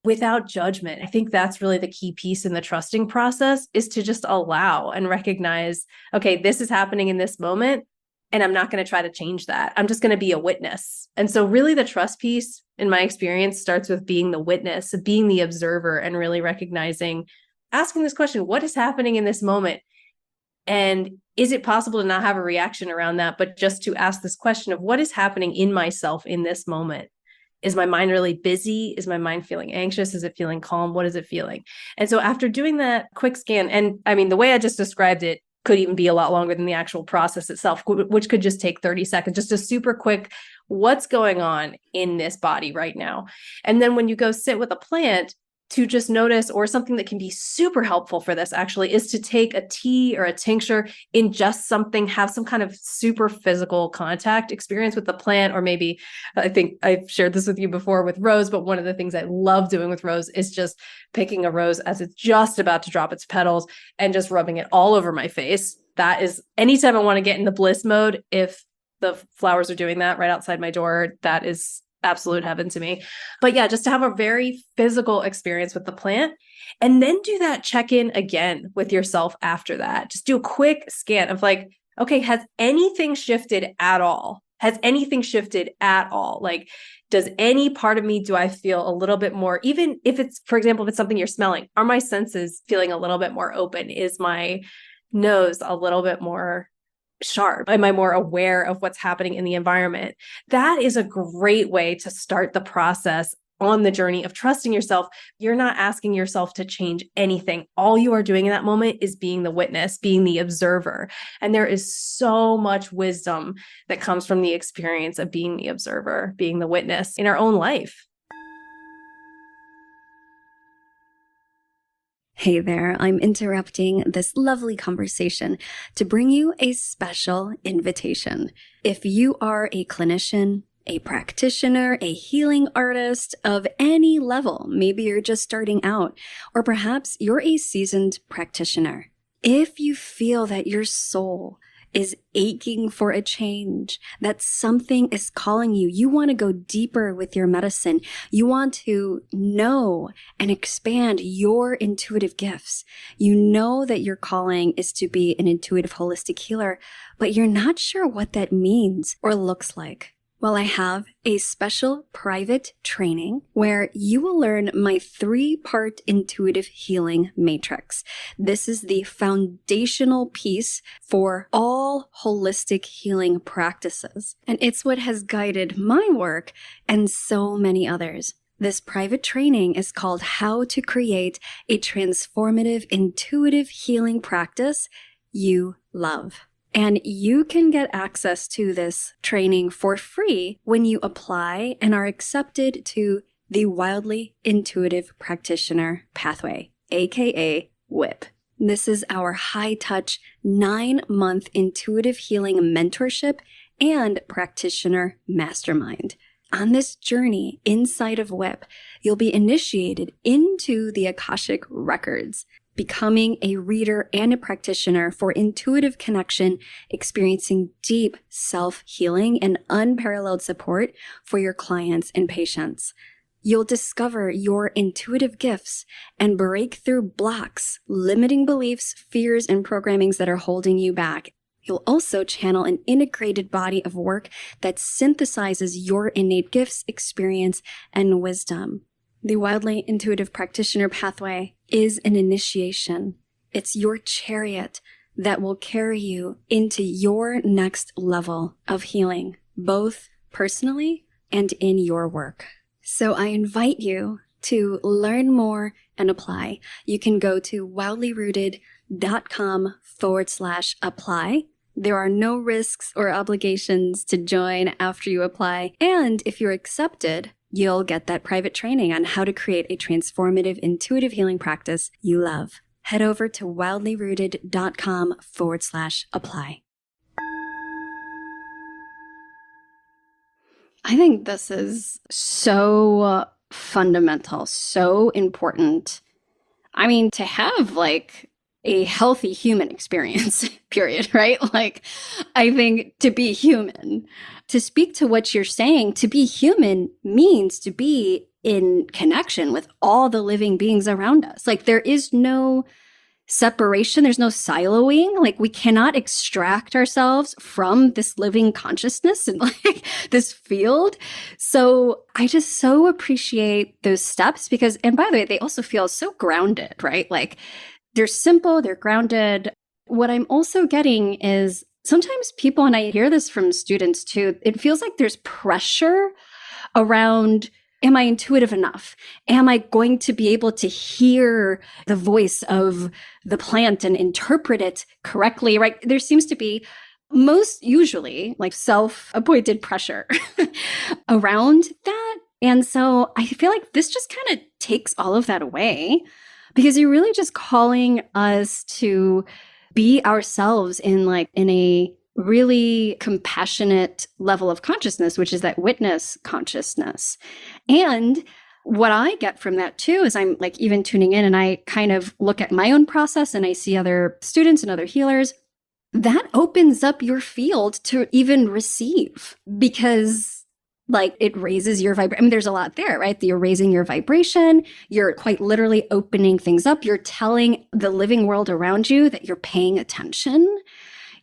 without judgment. I think that's really the key piece in the trusting process, is to just allow and recognize, okay, this is happening in this moment, and I'm not going to try to change that. I'm just going to be a witness. And so really the trust piece, in my experience, starts with being the witness, being the observer, and really recognizing, asking this question, what is happening in this moment? And is it possible to not have a reaction around that, but just to ask this question of what is happening in myself in this moment? Is my mind really busy? Is my mind feeling anxious? Is it feeling calm? What is it feeling? And so after doing that quick scan, and I mean, the way I just described it could even be a lot longer than the actual process itself, which could just take 30 seconds, just a super quick, what's going on in this body right now? And then when you go sit with a plant, to just notice, or something that can be super helpful for this actually, is to take a tea or a tincture, ingest something, have some kind of super physical contact experience with the plant. Or maybe, I think I've shared this with you before with rose, but one of the things I love doing with rose is just picking a rose as it's just about to drop its petals and just rubbing it all over my face. That is, anytime I want to get into bliss mode, if the flowers are doing that right outside my door, that is absolute heaven to me. But yeah, just to have a very physical experience with the plant, and then do that check-in again with yourself after that. Just do a quick scan of like, okay, has anything shifted at all? Has anything shifted at all? Like, does any part of me, do I feel a little bit more, even if it's, for example, if it's something you're smelling, are my senses feeling a little bit more open? Is my nose a little bit more sharp? Am I more aware of what's happening in the environment? That is a great way to start the process on the journey of trusting yourself. You're not asking yourself to change anything. All you are doing in that moment is being the witness, being the observer. And there is so much wisdom that comes from the experience of being the observer, being the witness in our own life. Hey there, I'm interrupting this lovely conversation to bring you a special invitation. If you are a clinician, a practitioner, a healing artist of any level, maybe you're just starting out, or perhaps you're a seasoned practitioner. If you feel that your soul is aching for a change, that something is calling you, you want to go deeper with your medicine, you want to know and expand your intuitive gifts. You know that your calling is to be an intuitive holistic healer, but you're not sure what that means or looks like. Well, I have a special private training where you will learn my 3-part intuitive healing matrix. This is the foundational piece for all holistic healing practices. And it's what has guided my work and so many others. This private training is called How to Create a Transformative Intuitive Healing Practice You Love. And you can get access to this training for free when you apply and are accepted to the Wildly Intuitive Practitioner Pathway, aka WIP. This is our high-touch 9-month intuitive healing mentorship and practitioner mastermind. On this journey inside of WIP, you'll be initiated into the Akashic Records, becoming a reader and a practitioner for intuitive connection, experiencing deep self-healing and unparalleled support for your clients and patients. You'll discover your intuitive gifts and break through blocks, limiting beliefs, fears, and programmings that are holding you back. You'll also channel an integrated body of work that synthesizes your innate gifts, experience, and wisdom. The Wildly Intuitive Practitioner Pathway is an initiation. It's your chariot that will carry you into your next level of healing, both personally and in your work. So I invite you to learn more and apply. You can go to wildlyrooted.com/apply. There are no risks or obligations to join after you apply. And if you're accepted, you'll get that private training on how to create a transformative intuitive healing practice you love. Head over to wildlyrooted.com/apply. I think this is so fundamental, so important. I mean, to have like a healthy human experience, period, right? Like, I think to be human, to speak to what you're saying, to be human means to be in connection with all the living beings around us. Like, there is no separation. There's no siloing. Like, we cannot extract ourselves from this living consciousness and like this field. So I just so appreciate those steps because, and by the way, they also feel so grounded, right? Like, they're simple, they're grounded. What I'm also getting is sometimes people, and I hear this from students too, it feels like there's pressure around, am I intuitive enough? Am I going to be able to hear the voice of the plant and interpret it correctly, right? There seems to be most usually like self-appointed pressure around that. And so I feel like this just kind of takes all of that away because you're really just calling us to be ourselves in a really compassionate level of consciousness, which is that witness consciousness. And what I get from that too is I'm like even tuning in and I kind of look at my own process and I see other students and other healers. That opens up your field to even receive because like it raises your vibration. I mean, there's a lot there, right? You're raising your vibration. You're quite literally opening things up. You're telling the living world around you that you're paying attention.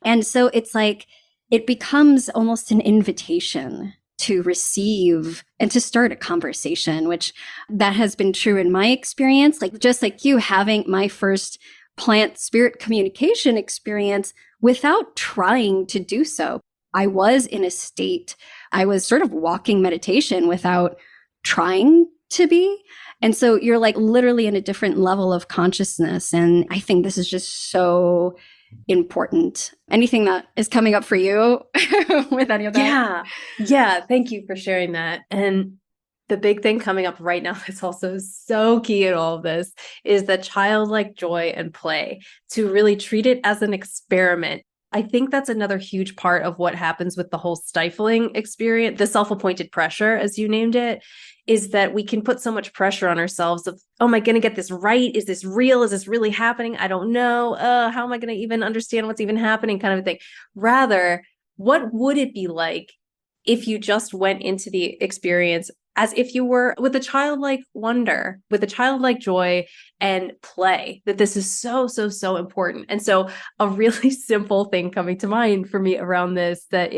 And so it's like, it becomes almost an invitation to receive and to start a conversation, which that has been true in my experience. Like, just like you having my first plant spirit communication experience without trying to do so. I was in a state, I was sort of walking meditation without trying to be. And so you're like literally in a different level of consciousness. And I think this is just so important. Anything that is coming up for you with any of that? Yeah. Thank you for sharing that. And the big thing coming up right now that's also so key in all of this is the childlike joy and play, to really treat it as an experiment. I think that's another huge part of what happens with the whole stifling experience, the self-appointed pressure, as you named it, is that we can put so much pressure on ourselves of, oh, am I going to get this right? Is this real? Is this really happening? I don't know. How am I going to even understand what's even happening, kind of a thing. Rather, what would it be like if you just went into the experience as if you were with a childlike wonder, with a childlike joy and play, that this is so, so, so important. And so a really simple thing coming to mind for me around this that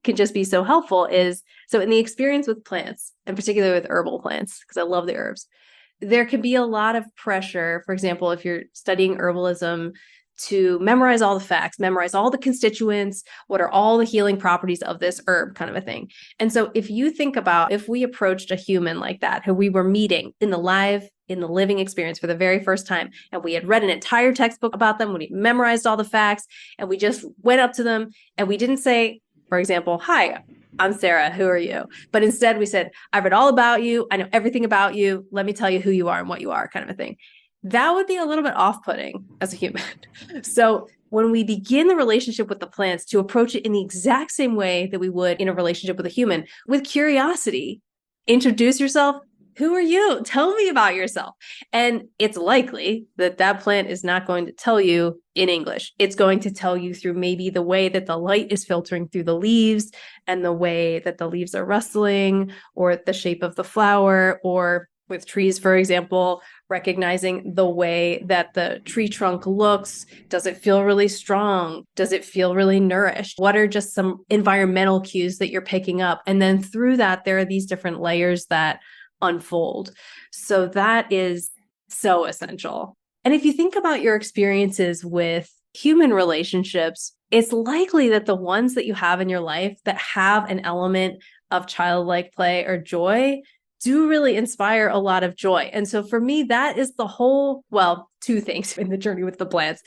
can just be so helpful is, so in the experience with plants, and particularly with herbal plants, because I love the herbs, there can be a lot of pressure. For example, if you're studying herbalism, to memorize all the facts, memorize all the constituents, what are all the healing properties of this herb, kind of a thing. And so if you think about, if we approached a human like that, who we were meeting in the living experience for the very first time, and we had read an entire textbook about them, when we memorized all the facts, and we just went up to them and we didn't say, for example, hi, I'm Sara, who are you? But instead we said, I read all about you. I know everything about you. Let me tell you who you are and what you are, kind of a thing. That would be a little bit off-putting as a human. So when we begin the relationship with the plants, to approach it in the exact same way that we would in a relationship with a human, with curiosity, introduce yourself. Who are you? Tell me about yourself. And it's likely that that plant is not going to tell you in English. It's going to tell you through maybe the way that the light is filtering through the leaves and the way that the leaves are rustling, or the shape of the flower, or with trees, for example, recognizing the way that the tree trunk looks. Does it feel really strong? Does it feel really nourished? What are just some environmental cues that you're picking up? And then through that, there are these different layers that unfold. So that is so essential. And if you think about your experiences with human relationships, it's likely that the ones that you have in your life that have an element of childlike play or joy do really inspire a lot of joy. And so for me, that is the whole, well, two things in the journey with the plants: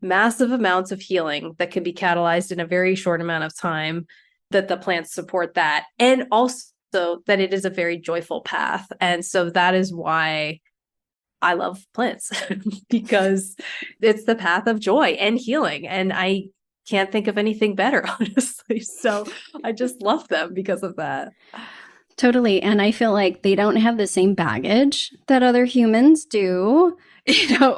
massive amounts of healing that can be catalyzed in a very short amount of time, that the plants support that. And also that it is a very joyful path. And so that is why I love plants, because it's the path of joy and healing. And I can't think of anything better, honestly. So I just love them because of that. Totally. And I feel like they don't have the same baggage that other humans do.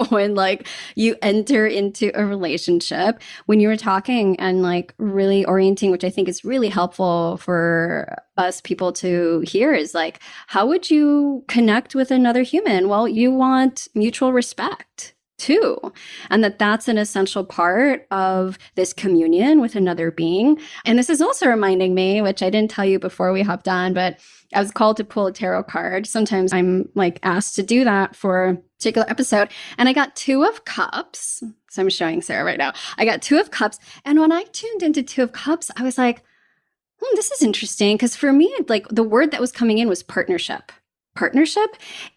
When like you enter into a relationship, when you were talking and like really orienting, which I think is really helpful for us people to hear, is like, how would you connect with another human? Well, you want mutual respect too. And that's an essential part of this communion with another being. And this is also reminding me, which I didn't tell you before we hopped on, but I was called to pull a tarot card. Sometimes I'm like asked to do that for a particular episode. And I got Two of Cups. So I'm showing Sara right now. I got Two of Cups. And when I tuned into Two of Cups, I was like, this is interesting. Because for me, like the word that was coming in was partnership.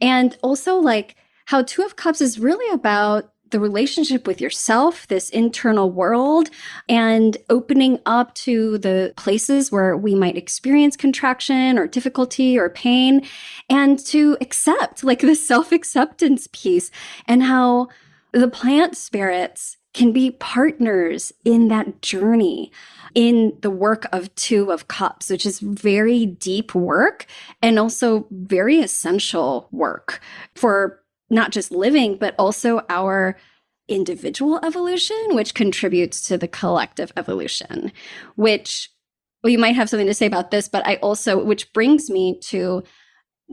And also like how Two of Cups is really about the relationship with yourself, this internal world, and opening up to the places where we might experience contraction or difficulty or pain, and to accept, like the self-acceptance piece, and how the plant spirits can be partners in that journey, in the work of Two of Cups, which is very deep work and also very essential work for not just living, but also our individual evolution, which contributes to the collective evolution, which, well, you might have something to say about this, but I also, which brings me to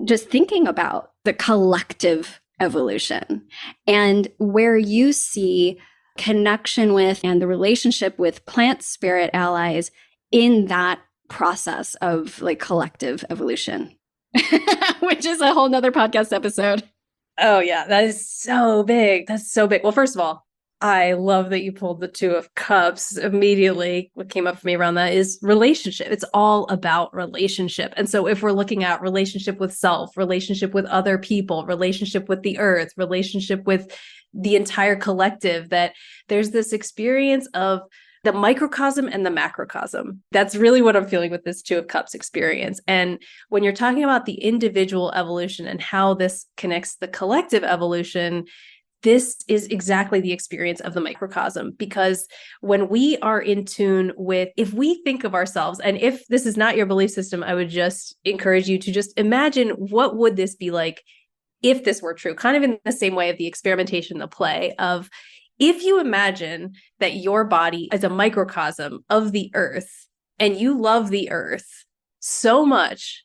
just thinking about the collective evolution and where you see connection with and the relationship with plant spirit allies in that process of like collective evolution, which is a whole nother podcast episode. Oh yeah, that is so big. That's so big. Well, first of all, I love that you pulled the Two of Cups. Immediately, what came up for me around that is relationship. It's all about relationship. And so if we're looking at relationship with self, relationship with other people, relationship with the earth, relationship with the entire collective, that there's this experience of the microcosm and the macrocosm. That's really what I'm feeling with this Two of Cups experience. And when you're talking about the individual evolution and how this connects the collective evolution, this is exactly the experience of the microcosm. Because when we are in tune with, if we think of ourselves, and if this is not your belief system, I would just encourage you to just imagine, what would this be like if this were true? Kind of in the same way of the experimentation, the play of, if you imagine that your body is a microcosm of the earth and you love the earth so much,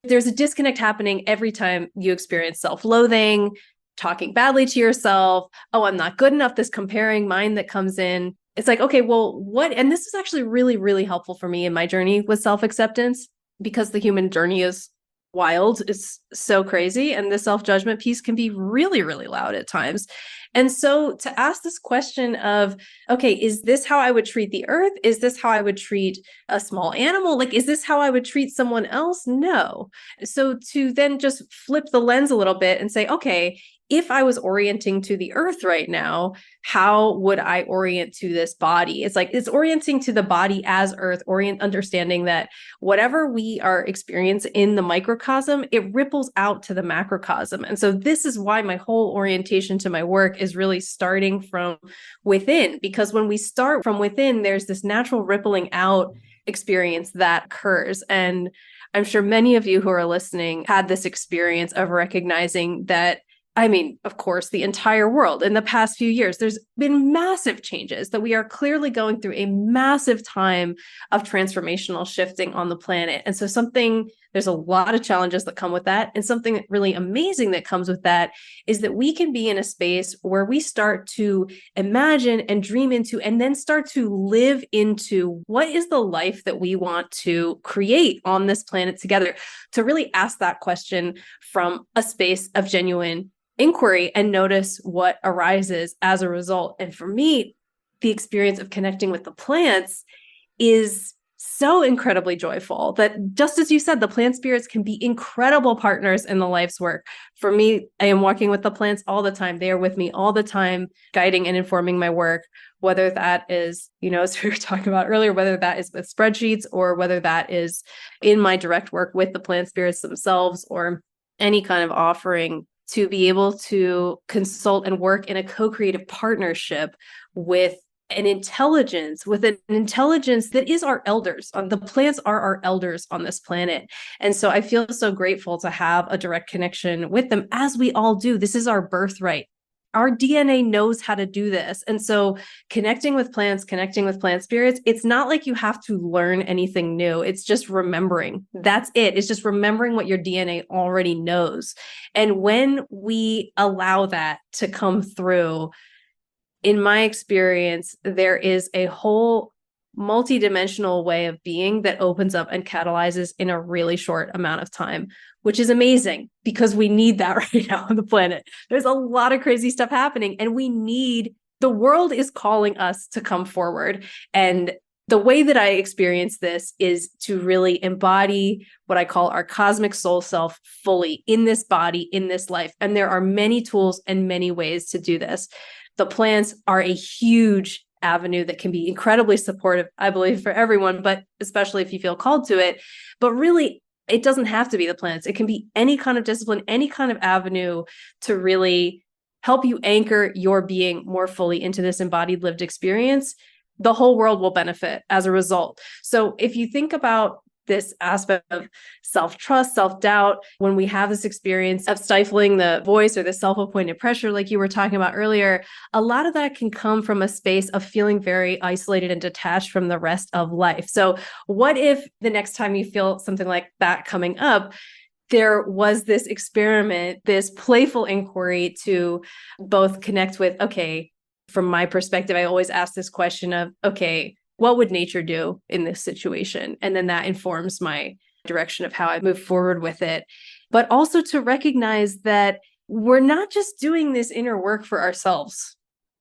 there's a disconnect happening every time you experience self-loathing, talking badly to yourself. Oh, I'm not good enough. This comparing mind that comes in. It's like, okay, well, what? And this is actually really, really helpful for me in my journey with self-acceptance, because the human journey is wild. It's so crazy. And the self-judgment piece can be really, really loud at times. And so to ask this question of, okay, is this how I would treat the earth? Is this how I would treat a small animal? Like, is this how I would treat someone else? No. So to then just flip the lens a little bit and say, okay, if I was orienting to the earth right now, how would I orient to this body? It's like, it's orienting to the body as earth, understanding that whatever we are experiencing in the microcosm, it ripples out to the macrocosm. And so this is why my whole orientation to my work is really starting from within, because when we start from within, there's this natural rippling out experience that occurs. And I'm sure many of you who are listening had this experience of recognizing that, I mean, of course, the entire world in the past few years, there's been massive changes, that we are clearly going through a massive time of transformational shifting on the planet. And so there's a lot of challenges that come with that. And something really amazing that comes with that is that we can be in a space where we start to imagine and dream into, and then start to live into, what is the life that we want to create on this planet together, to really ask that question from a space of genuine inquiry and notice what arises as a result. And for me, the experience of connecting with the plants is so incredibly joyful, that just as you said, the plant spirits can be incredible partners in the life's work. For me, I am walking with the plants all the time. They are with me all the time, guiding and informing my work, whether that is, as we were talking about earlier, whether that is with spreadsheets or whether that is in my direct work with the plant spirits themselves, or any kind of offering, to be able to consult and work in a co-creative partnership with an intelligence that is our elders. The plants are our elders on this planet. And so I feel so grateful to have a direct connection with them, as we all do. This is our birthright. Our DNA knows how to do this. And so connecting with plants, connecting with plant spirits, it's not like you have to learn anything new. It's just remembering. That's it. It's just remembering what your DNA already knows. And when we allow that to come through, in my experience, there is a whole multidimensional way of being that opens up and catalyzes in a really short amount of time, which is amazing, because we need that right now on the planet. There's a lot of crazy stuff happening, and the world is calling us to come forward. And the way that I experience this is to really embody what I call our cosmic soul self fully in this body, in this life. And there are many tools and many ways to do this. The plants are a huge avenue that can be incredibly supportive, I believe, for everyone, but especially if you feel called to it. But really, it doesn't have to be the plants. It can be any kind of discipline, any kind of avenue to really help you anchor your being more fully into this embodied lived experience. The whole world will benefit as a result. So if you think about this aspect of self-trust, self-doubt, when we have this experience of stifling the voice or the self-appointed pressure, like you were talking about earlier, a lot of that can come from a space of feeling very isolated and detached from the rest of life. So what if the next time you feel something like that coming up, there was this experiment, this playful inquiry to both connect with, okay, from my perspective, I always ask this question of, okay, what would nature do in this situation? And then that informs my direction of how I move forward with it. But also to recognize that we're not just doing this inner work for ourselves.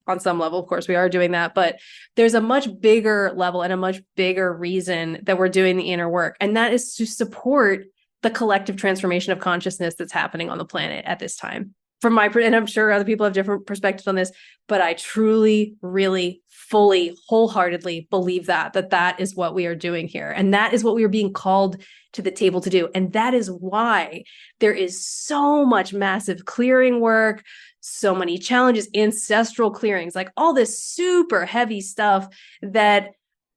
On some level, of course, we are doing that, but there's a much bigger level and a much bigger reason that we're doing the inner work. And that is to support the collective transformation of consciousness that's happening on the planet at this time. From my, and I'm sure other people have different perspectives on this, but I truly, really, fully, wholeheartedly believe that is what we are doing here. And that is what we are being called to the table to do. And that is why there is so much massive clearing work, so many challenges, ancestral clearings, like all this super heavy stuff that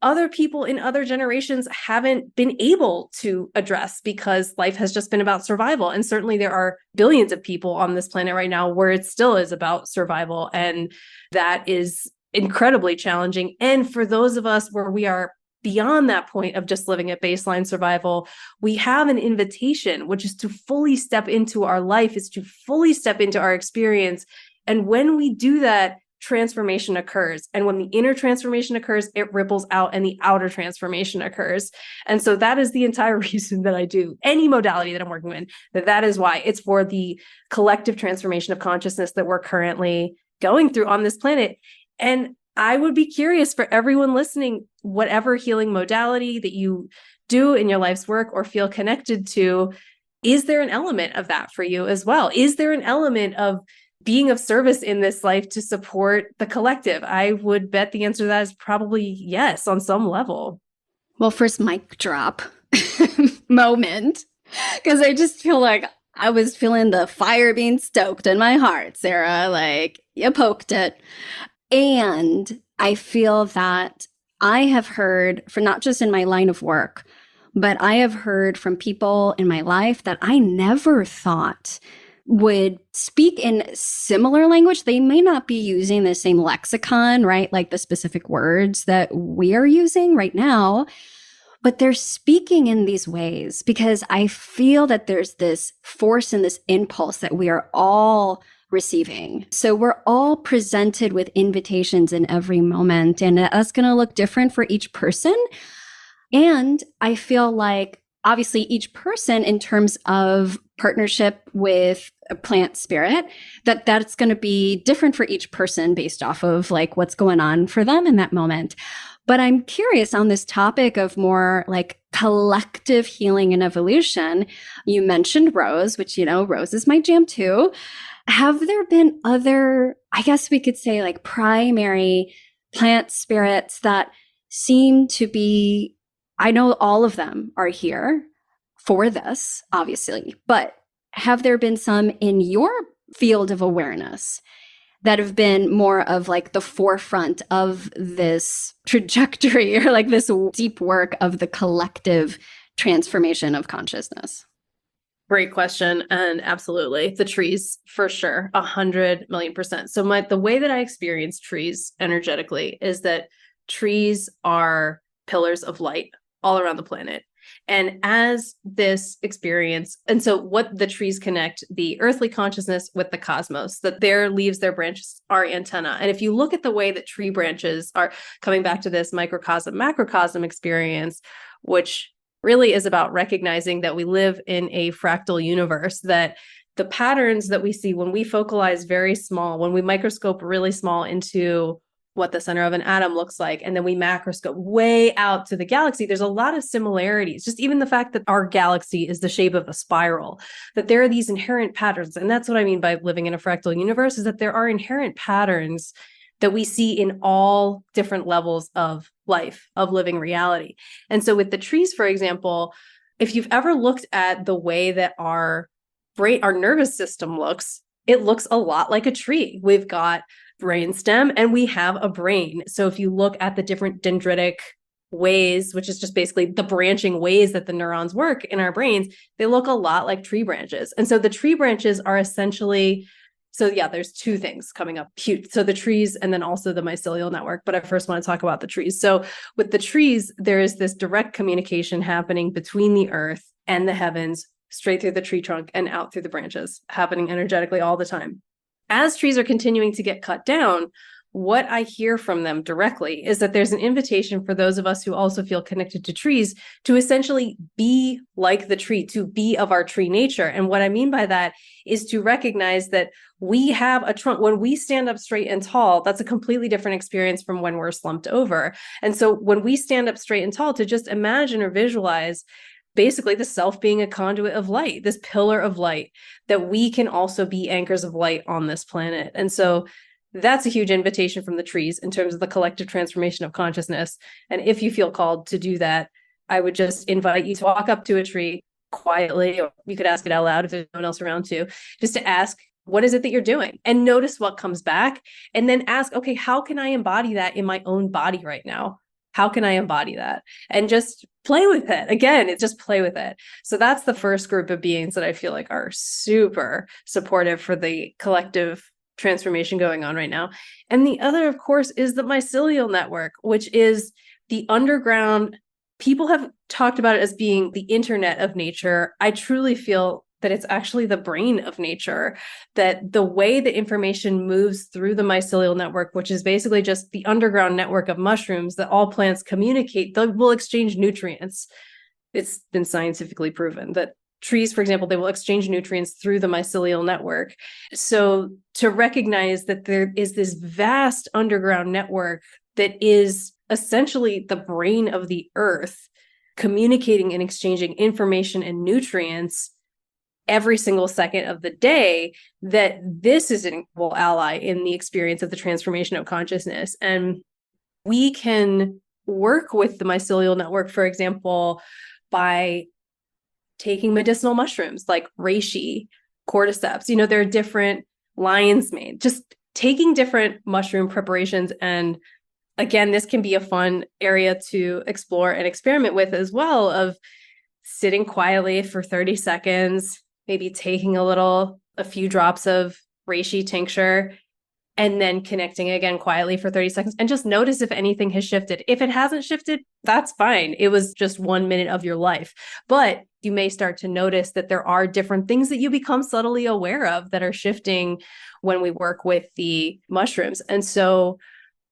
other people in other generations haven't been able to address because life has just been about survival. And certainly there are billions of people on this planet right now where it still is about survival. And that is incredibly challenging. And for those of us where we are beyond that point of just living at baseline survival, we have an invitation, which is to fully step into our life, is to fully step into our experience. And when we do that, transformation occurs. And when the inner transformation occurs, it ripples out and the outer transformation occurs. And so that is the entire reason that I do any modality that I'm working with, that is why. It's for the collective transformation of consciousness that we're currently going through on this planet. And I would be curious for everyone listening, whatever healing modality that you do in your life's work or feel connected to, is there an element of that for you as well? Is there an element of being of service in this life to support the collective? I would bet the answer to that is probably yes, on some level. Well, first mic drop moment, because I just feel like I was feeling the fire being stoked in my heart, Sarah, like you poked it. And I feel that I have heard, for not just in my line of work, but I have heard from people in my life that I never thought would speak in similar language. They may not be using the same lexicon, right? Like the specific words that we are using right now, but they're speaking in these ways because I feel that there's this force and this impulse that we are all receiving. So we're all presented with invitations in every moment, and that's going to look different for each person. And I feel like obviously each person in terms of partnership with a plant spirit, that's going to be different for each person based off of like what's going on for them in that moment. But I'm curious on this topic of more like collective healing and evolution. You mentioned rose, which, you know, rose is my jam too. Have there been other, I guess we could say like primary plant spirits that seem to be, I know all of them are here for this, obviously, but have there been some in your field of awareness that have been more of like the forefront of this trajectory or like this deep work of the collective transformation of consciousness? Great question. And absolutely. The trees, for sure. 100,000,000%. So the way that I experience trees energetically is that trees are pillars of light all around the planet. And as this experience, and so what the trees connect the earthly consciousness with the cosmos, that their leaves, their branches are antenna. And if you look at the way that tree branches are coming back to this microcosm, macrocosm experience, which really is about recognizing that we live in a fractal universe, that the patterns that we see when we focalize very small, when we microscope really small into what the center of an atom looks like, and then we macroscope way out to the galaxy, there's a lot of similarities. Just even the fact that our galaxy is the shape of a spiral, that there are these inherent patterns. And that's what I mean by living in a fractal universe, is that there are inherent patterns that we see in all different levels of life, of living reality. And so with the trees, for example, if you've ever looked at the way that our brain, our nervous system looks, it looks a lot like a tree. We've got brainstem and we have a brain. So if you look at the different dendritic ways, which is just basically the branching ways that the neurons work in our brains, they look a lot like tree branches. And so the tree branches are essentially, so yeah, there's two things coming up huge. So the trees and then also the mycelial network. But I first want to talk about the trees. So with the trees, there is this direct communication happening between the earth and the heavens, straight through the tree trunk and out through the branches, happening energetically all the time. As trees are continuing to get cut down, what I hear from them directly is that there's an invitation for those of us who also feel connected to trees to essentially be like the tree, to be of our tree nature. And what I mean by that is to recognize that we have a trunk. When we stand up straight and tall, that's a completely different experience from when we're slumped over. And so when we stand up straight and tall, to just imagine or visualize basically the self being a conduit of light, this pillar of light, that we can also be anchors of light on this planet. And so that's a huge invitation from the trees in terms of the collective transformation of consciousness. And if you feel called to do that, I would just invite you to walk up to a tree quietly, or you could ask it out loud if there's no one else around too, just to ask, what is it that you're doing? And notice what comes back. And then ask, okay, how can I embody that in my own body right now? How can I embody that? And just play with it. Again, it's just play with it. So that's the first group of beings that I feel like are super supportive for the collective transformation going on right now. And the other, of course, is the mycelial network, which is the underground. People have talked about it as being the internet of nature. I truly feel that it's actually the brain of nature, that the way the information moves through the mycelial network, which is basically just the underground network of mushrooms that all plants communicate, they will exchange nutrients. It's been scientifically proven that trees, for example, they will exchange nutrients through the mycelial network. So to recognize that there is this vast underground network that is essentially the brain of the earth, communicating and exchanging information and nutrients every single second of the day, that this is an equal ally in the experience of the transformation of consciousness. And we can work with the mycelial network, for example, by taking medicinal mushrooms like reishi, cordyceps. You know, there are different lion's mane, just taking different mushroom preparations. And again, this can be a fun area to explore and experiment with as well, of sitting quietly for 30 seconds, maybe taking a few drops of reishi tincture, and then connecting again quietly for 30 seconds, and just notice if anything has shifted. If it hasn't shifted, that's fine. It was just 1 minute of your life. But you may start to notice that there are different things that you become subtly aware of that are shifting when we work with the mushrooms. And so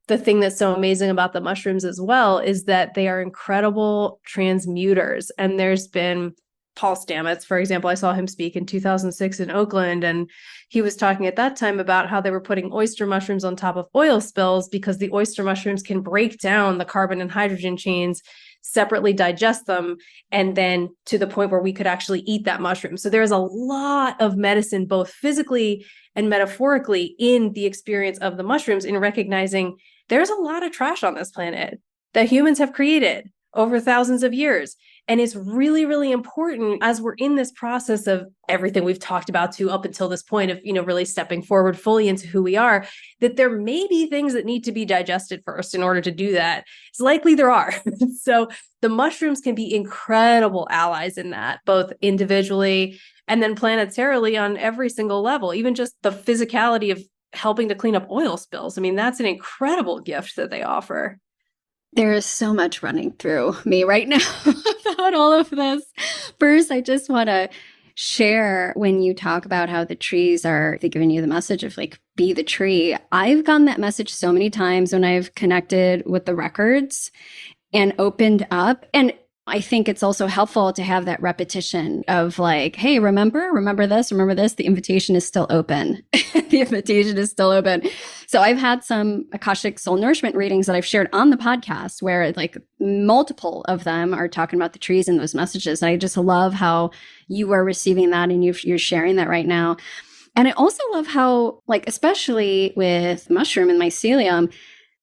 the thing that's so amazing about the mushrooms as well is that they are incredible transmuters. And there's been Paul Stamets, for example, I saw him speak in 2006 in Oakland, and he was talking at that time about how they were putting oyster mushrooms on top of oil spills because the oyster mushrooms can break down the carbon and hydrogen chains, separately digest them, and then to the point where we could actually eat that mushroom. So there's a lot of medicine, both physically and metaphorically, in the experience of the mushrooms, in recognizing there's a lot of trash on this planet that humans have created over thousands of years. And it's really, really important as we're in this process of everything we've talked about to up until this point of, really stepping forward fully into who we are, that there may be things that need to be digested first in order to do that. It's likely there are. So the mushrooms can be incredible allies in that, both individually and then planetarily on every single level, even just the physicality of helping to clean up oil spills. I mean, that's an incredible gift that they offer. There is so much running through me right now about all of this. First, I just want to share, when you talk about how the trees are giving you the message of be the tree. I've gotten that message so many times when I've connected with the records and opened up. And I think it's also helpful to have that repetition of like, hey, remember this, remember this. The invitation is still open. The invitation is still open. So I've had some Akashic Soul Nourishment readings that I've shared on the podcast where like multiple of them are talking about the trees and those messages. And I just love how you are receiving that and you're sharing that right now. And I also love how, like, especially with mushroom and mycelium,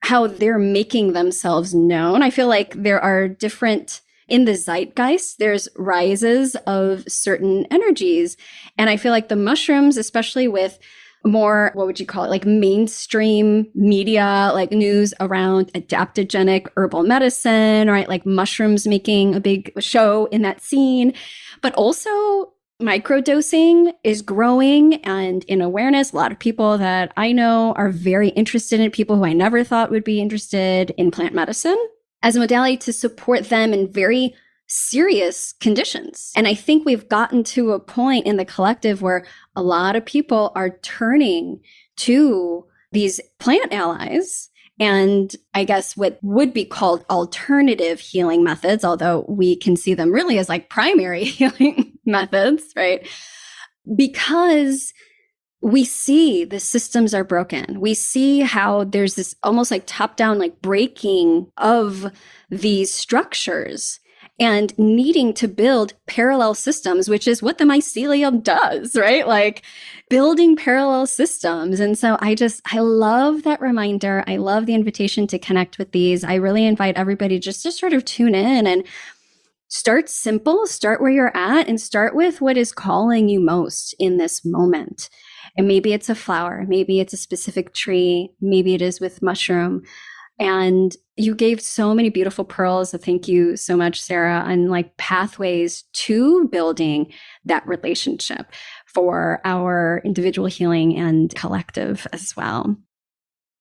how they're making themselves known. I feel like there are different in the zeitgeist, there's rises of certain energies. And I feel like the mushrooms, especially with more, what would you call it, like mainstream media, like news around adaptogenic herbal medicine, right? Like mushrooms making a big show in that scene, but also microdosing is growing and in awareness. A lot of people that I know are very interested in it, people who I never thought would be interested in plant medicine as a modality to support them in very serious conditions. And I think we've gotten to a point in the collective where a lot of people are turning to these plant allies and I guess what would be called alternative healing methods, although we can see them really as like primary healing methods, right? Because we see the systems are broken. We see how there's this almost like top-down, like breaking of these structures and needing to build parallel systems, which is what the mycelium does, right? Like building parallel systems. And so I love that reminder. I love the invitation to connect with these. I really invite everybody just to sort of tune in and start simple, start where you're at, and start with what is calling you most in this moment. And maybe it's a flower, maybe it's a specific tree, maybe it is with mushroom. And you gave so many beautiful pearls. So thank you so much, Sara, on like pathways to building that relationship for our individual healing and collective as well.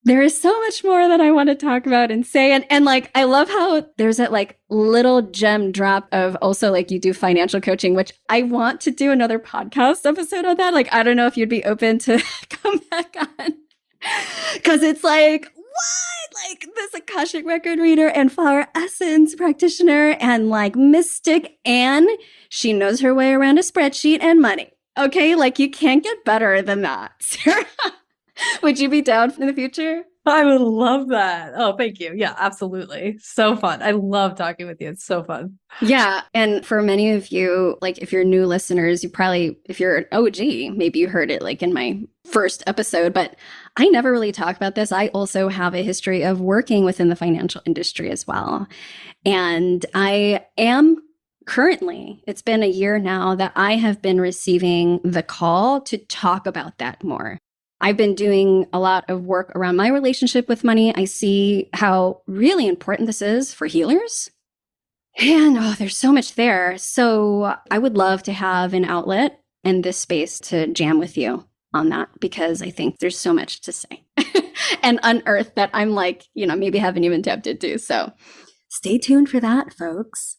There is so much more that I want to talk about and say. And like, I love how there's that like little gem drop of also like you do financial coaching, which I want to do another podcast episode on that. Like, I don't know if you'd be open to come back on. Cause it's like, what? Like this Akashic record reader and flower essence practitioner and like mystic, and she knows her way around a spreadsheet and money. Okay. Like you can't get better than that, Sara. Would you be down in the future? I would love that. Oh, thank you. Yeah, absolutely. So fun. I love talking with you. It's so fun. Yeah. And for many of you, like if you're new listeners, you probably, if you're an OG, maybe you heard it like in my first episode, but I never really talk about this. I also have a history of working within the financial industry as well. And I am currently, it's been a year now that I have been receiving the call to talk about that more. I've been doing a lot of work around my relationship with money. I see how really important this is for healers. And there's so much there. So I would love to have an outlet in this space to jam with you on that, because I think there's so much to say and unearth that I'm like, maybe haven't even tapped into. So stay tuned for that, folks.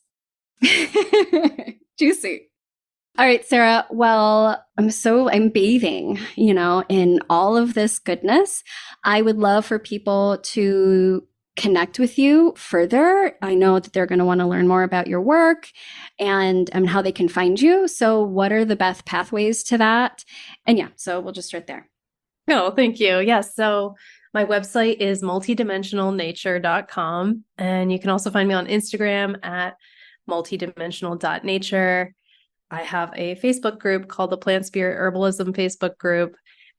Juicy. All right, Sara. Well, I'm bathing, in all of this goodness. I would love for people to connect with you further. I know that they're going to want to learn more about your work and how they can find you. So what are the best pathways to that? And yeah, so we'll just start there. Oh, thank you. Yes. So my website is multidimensionalnature.com. And you can also find me on Instagram at multidimensional.nature. I have a Facebook group called the Plant Spirit Herbalism Facebook group.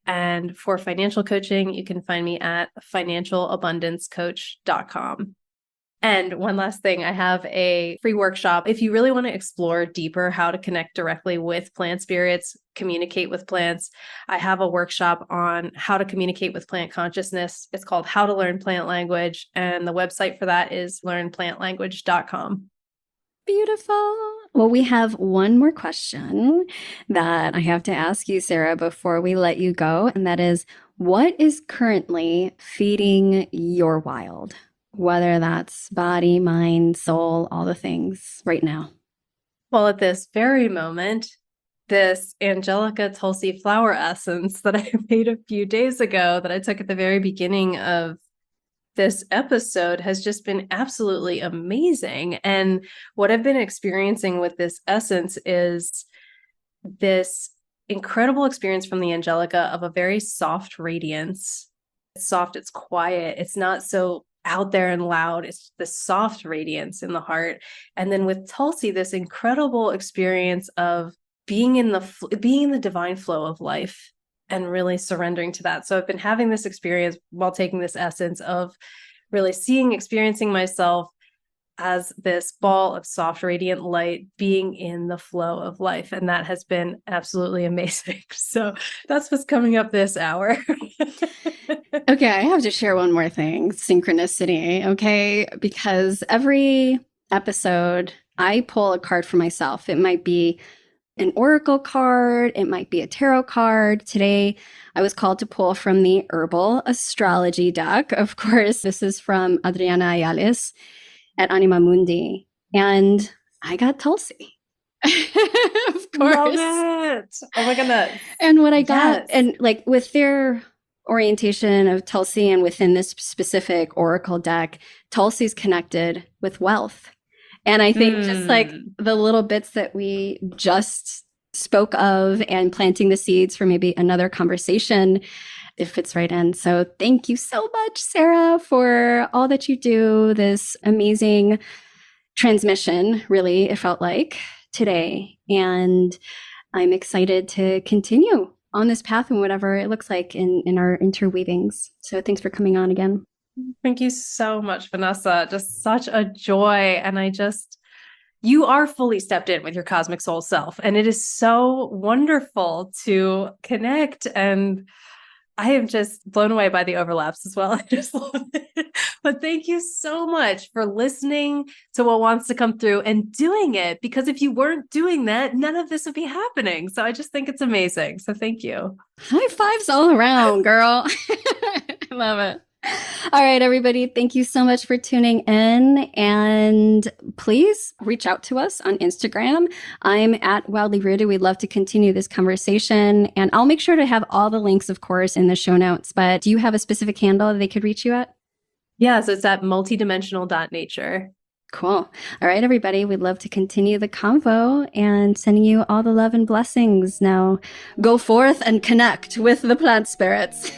And for financial coaching, you can find me at financialabundancecoach.com. And one last thing, I have a free workshop. If you really want to explore deeper how to connect directly with plant spirits, communicate with plants, I have a workshop on how to communicate with plant consciousness. It's called How to Learn Plant Language. And the website for that is learnplantlanguage.com. Beautiful. Well, we have one more question that I have to ask you, Sara, before we let you go. And that is, what is currently feeding your wild? Whether that's body, mind, soul, all the things right now. Well, at this very moment, this Angelica Tulsi flower essence that I made a few days ago that I took at the very beginning of this episode has just been absolutely amazing. And what I've been experiencing with this essence is this incredible experience from the Angelica of a very soft radiance. It's soft, it's quiet, it's not so out there and loud. It's the soft radiance in the heart. And then with Tulsi, this incredible experience of being in the divine flow of life and really surrendering to that. So I've been having this experience while taking this essence of really experiencing myself as this ball of soft, radiant light, being in the flow of life. And that has been absolutely amazing. So that's what's coming up this hour. Okay, I have to share one more thing, synchronicity, okay? Because every episode, I pull a card for myself. It might be an oracle card, it might be a tarot card. Today, I was called to pull from the Herbal Astrology deck. Of course, this is from Adriana Ayales at Anima Mundi. And I got Tulsi. Of course. Love it. Oh my goodness. And what I got, and like with their orientation of Tulsi and within this specific oracle deck, Tulsi's connected with wealth. And I think just like the little bits that we just spoke of and planting the seeds for maybe another conversation, it fits right in. So thank you so much, Sara, for all that you do, this amazing transmission, really, it felt like today. And I'm excited to continue on this path and whatever it looks like in our interweavings. So thanks for coming on again. Thank you so much, Vanessa. Just such a joy. And you are fully stepped in with your cosmic soul self. And it is so wonderful to connect. And I am just blown away by the overlaps as well. I just love it. But thank you so much for listening to what wants to come through and doing it. Because if you weren't doing that, none of this would be happening. So I just think it's amazing. So thank you. High fives all around, girl. I love it. All right, everybody. Thank you so much for tuning in. And please reach out to us on Instagram. I'm at Wildly Rooted. We'd love to continue this conversation. And I'll make sure to have all the links, of course, in the show notes. But do you have a specific handle that they could reach you at? Yeah, so it's at multidimensional.nature. Cool. All right, everybody. We'd love to continue the convo and sending you all the love and blessings. Now go forth and connect with the plant spirits.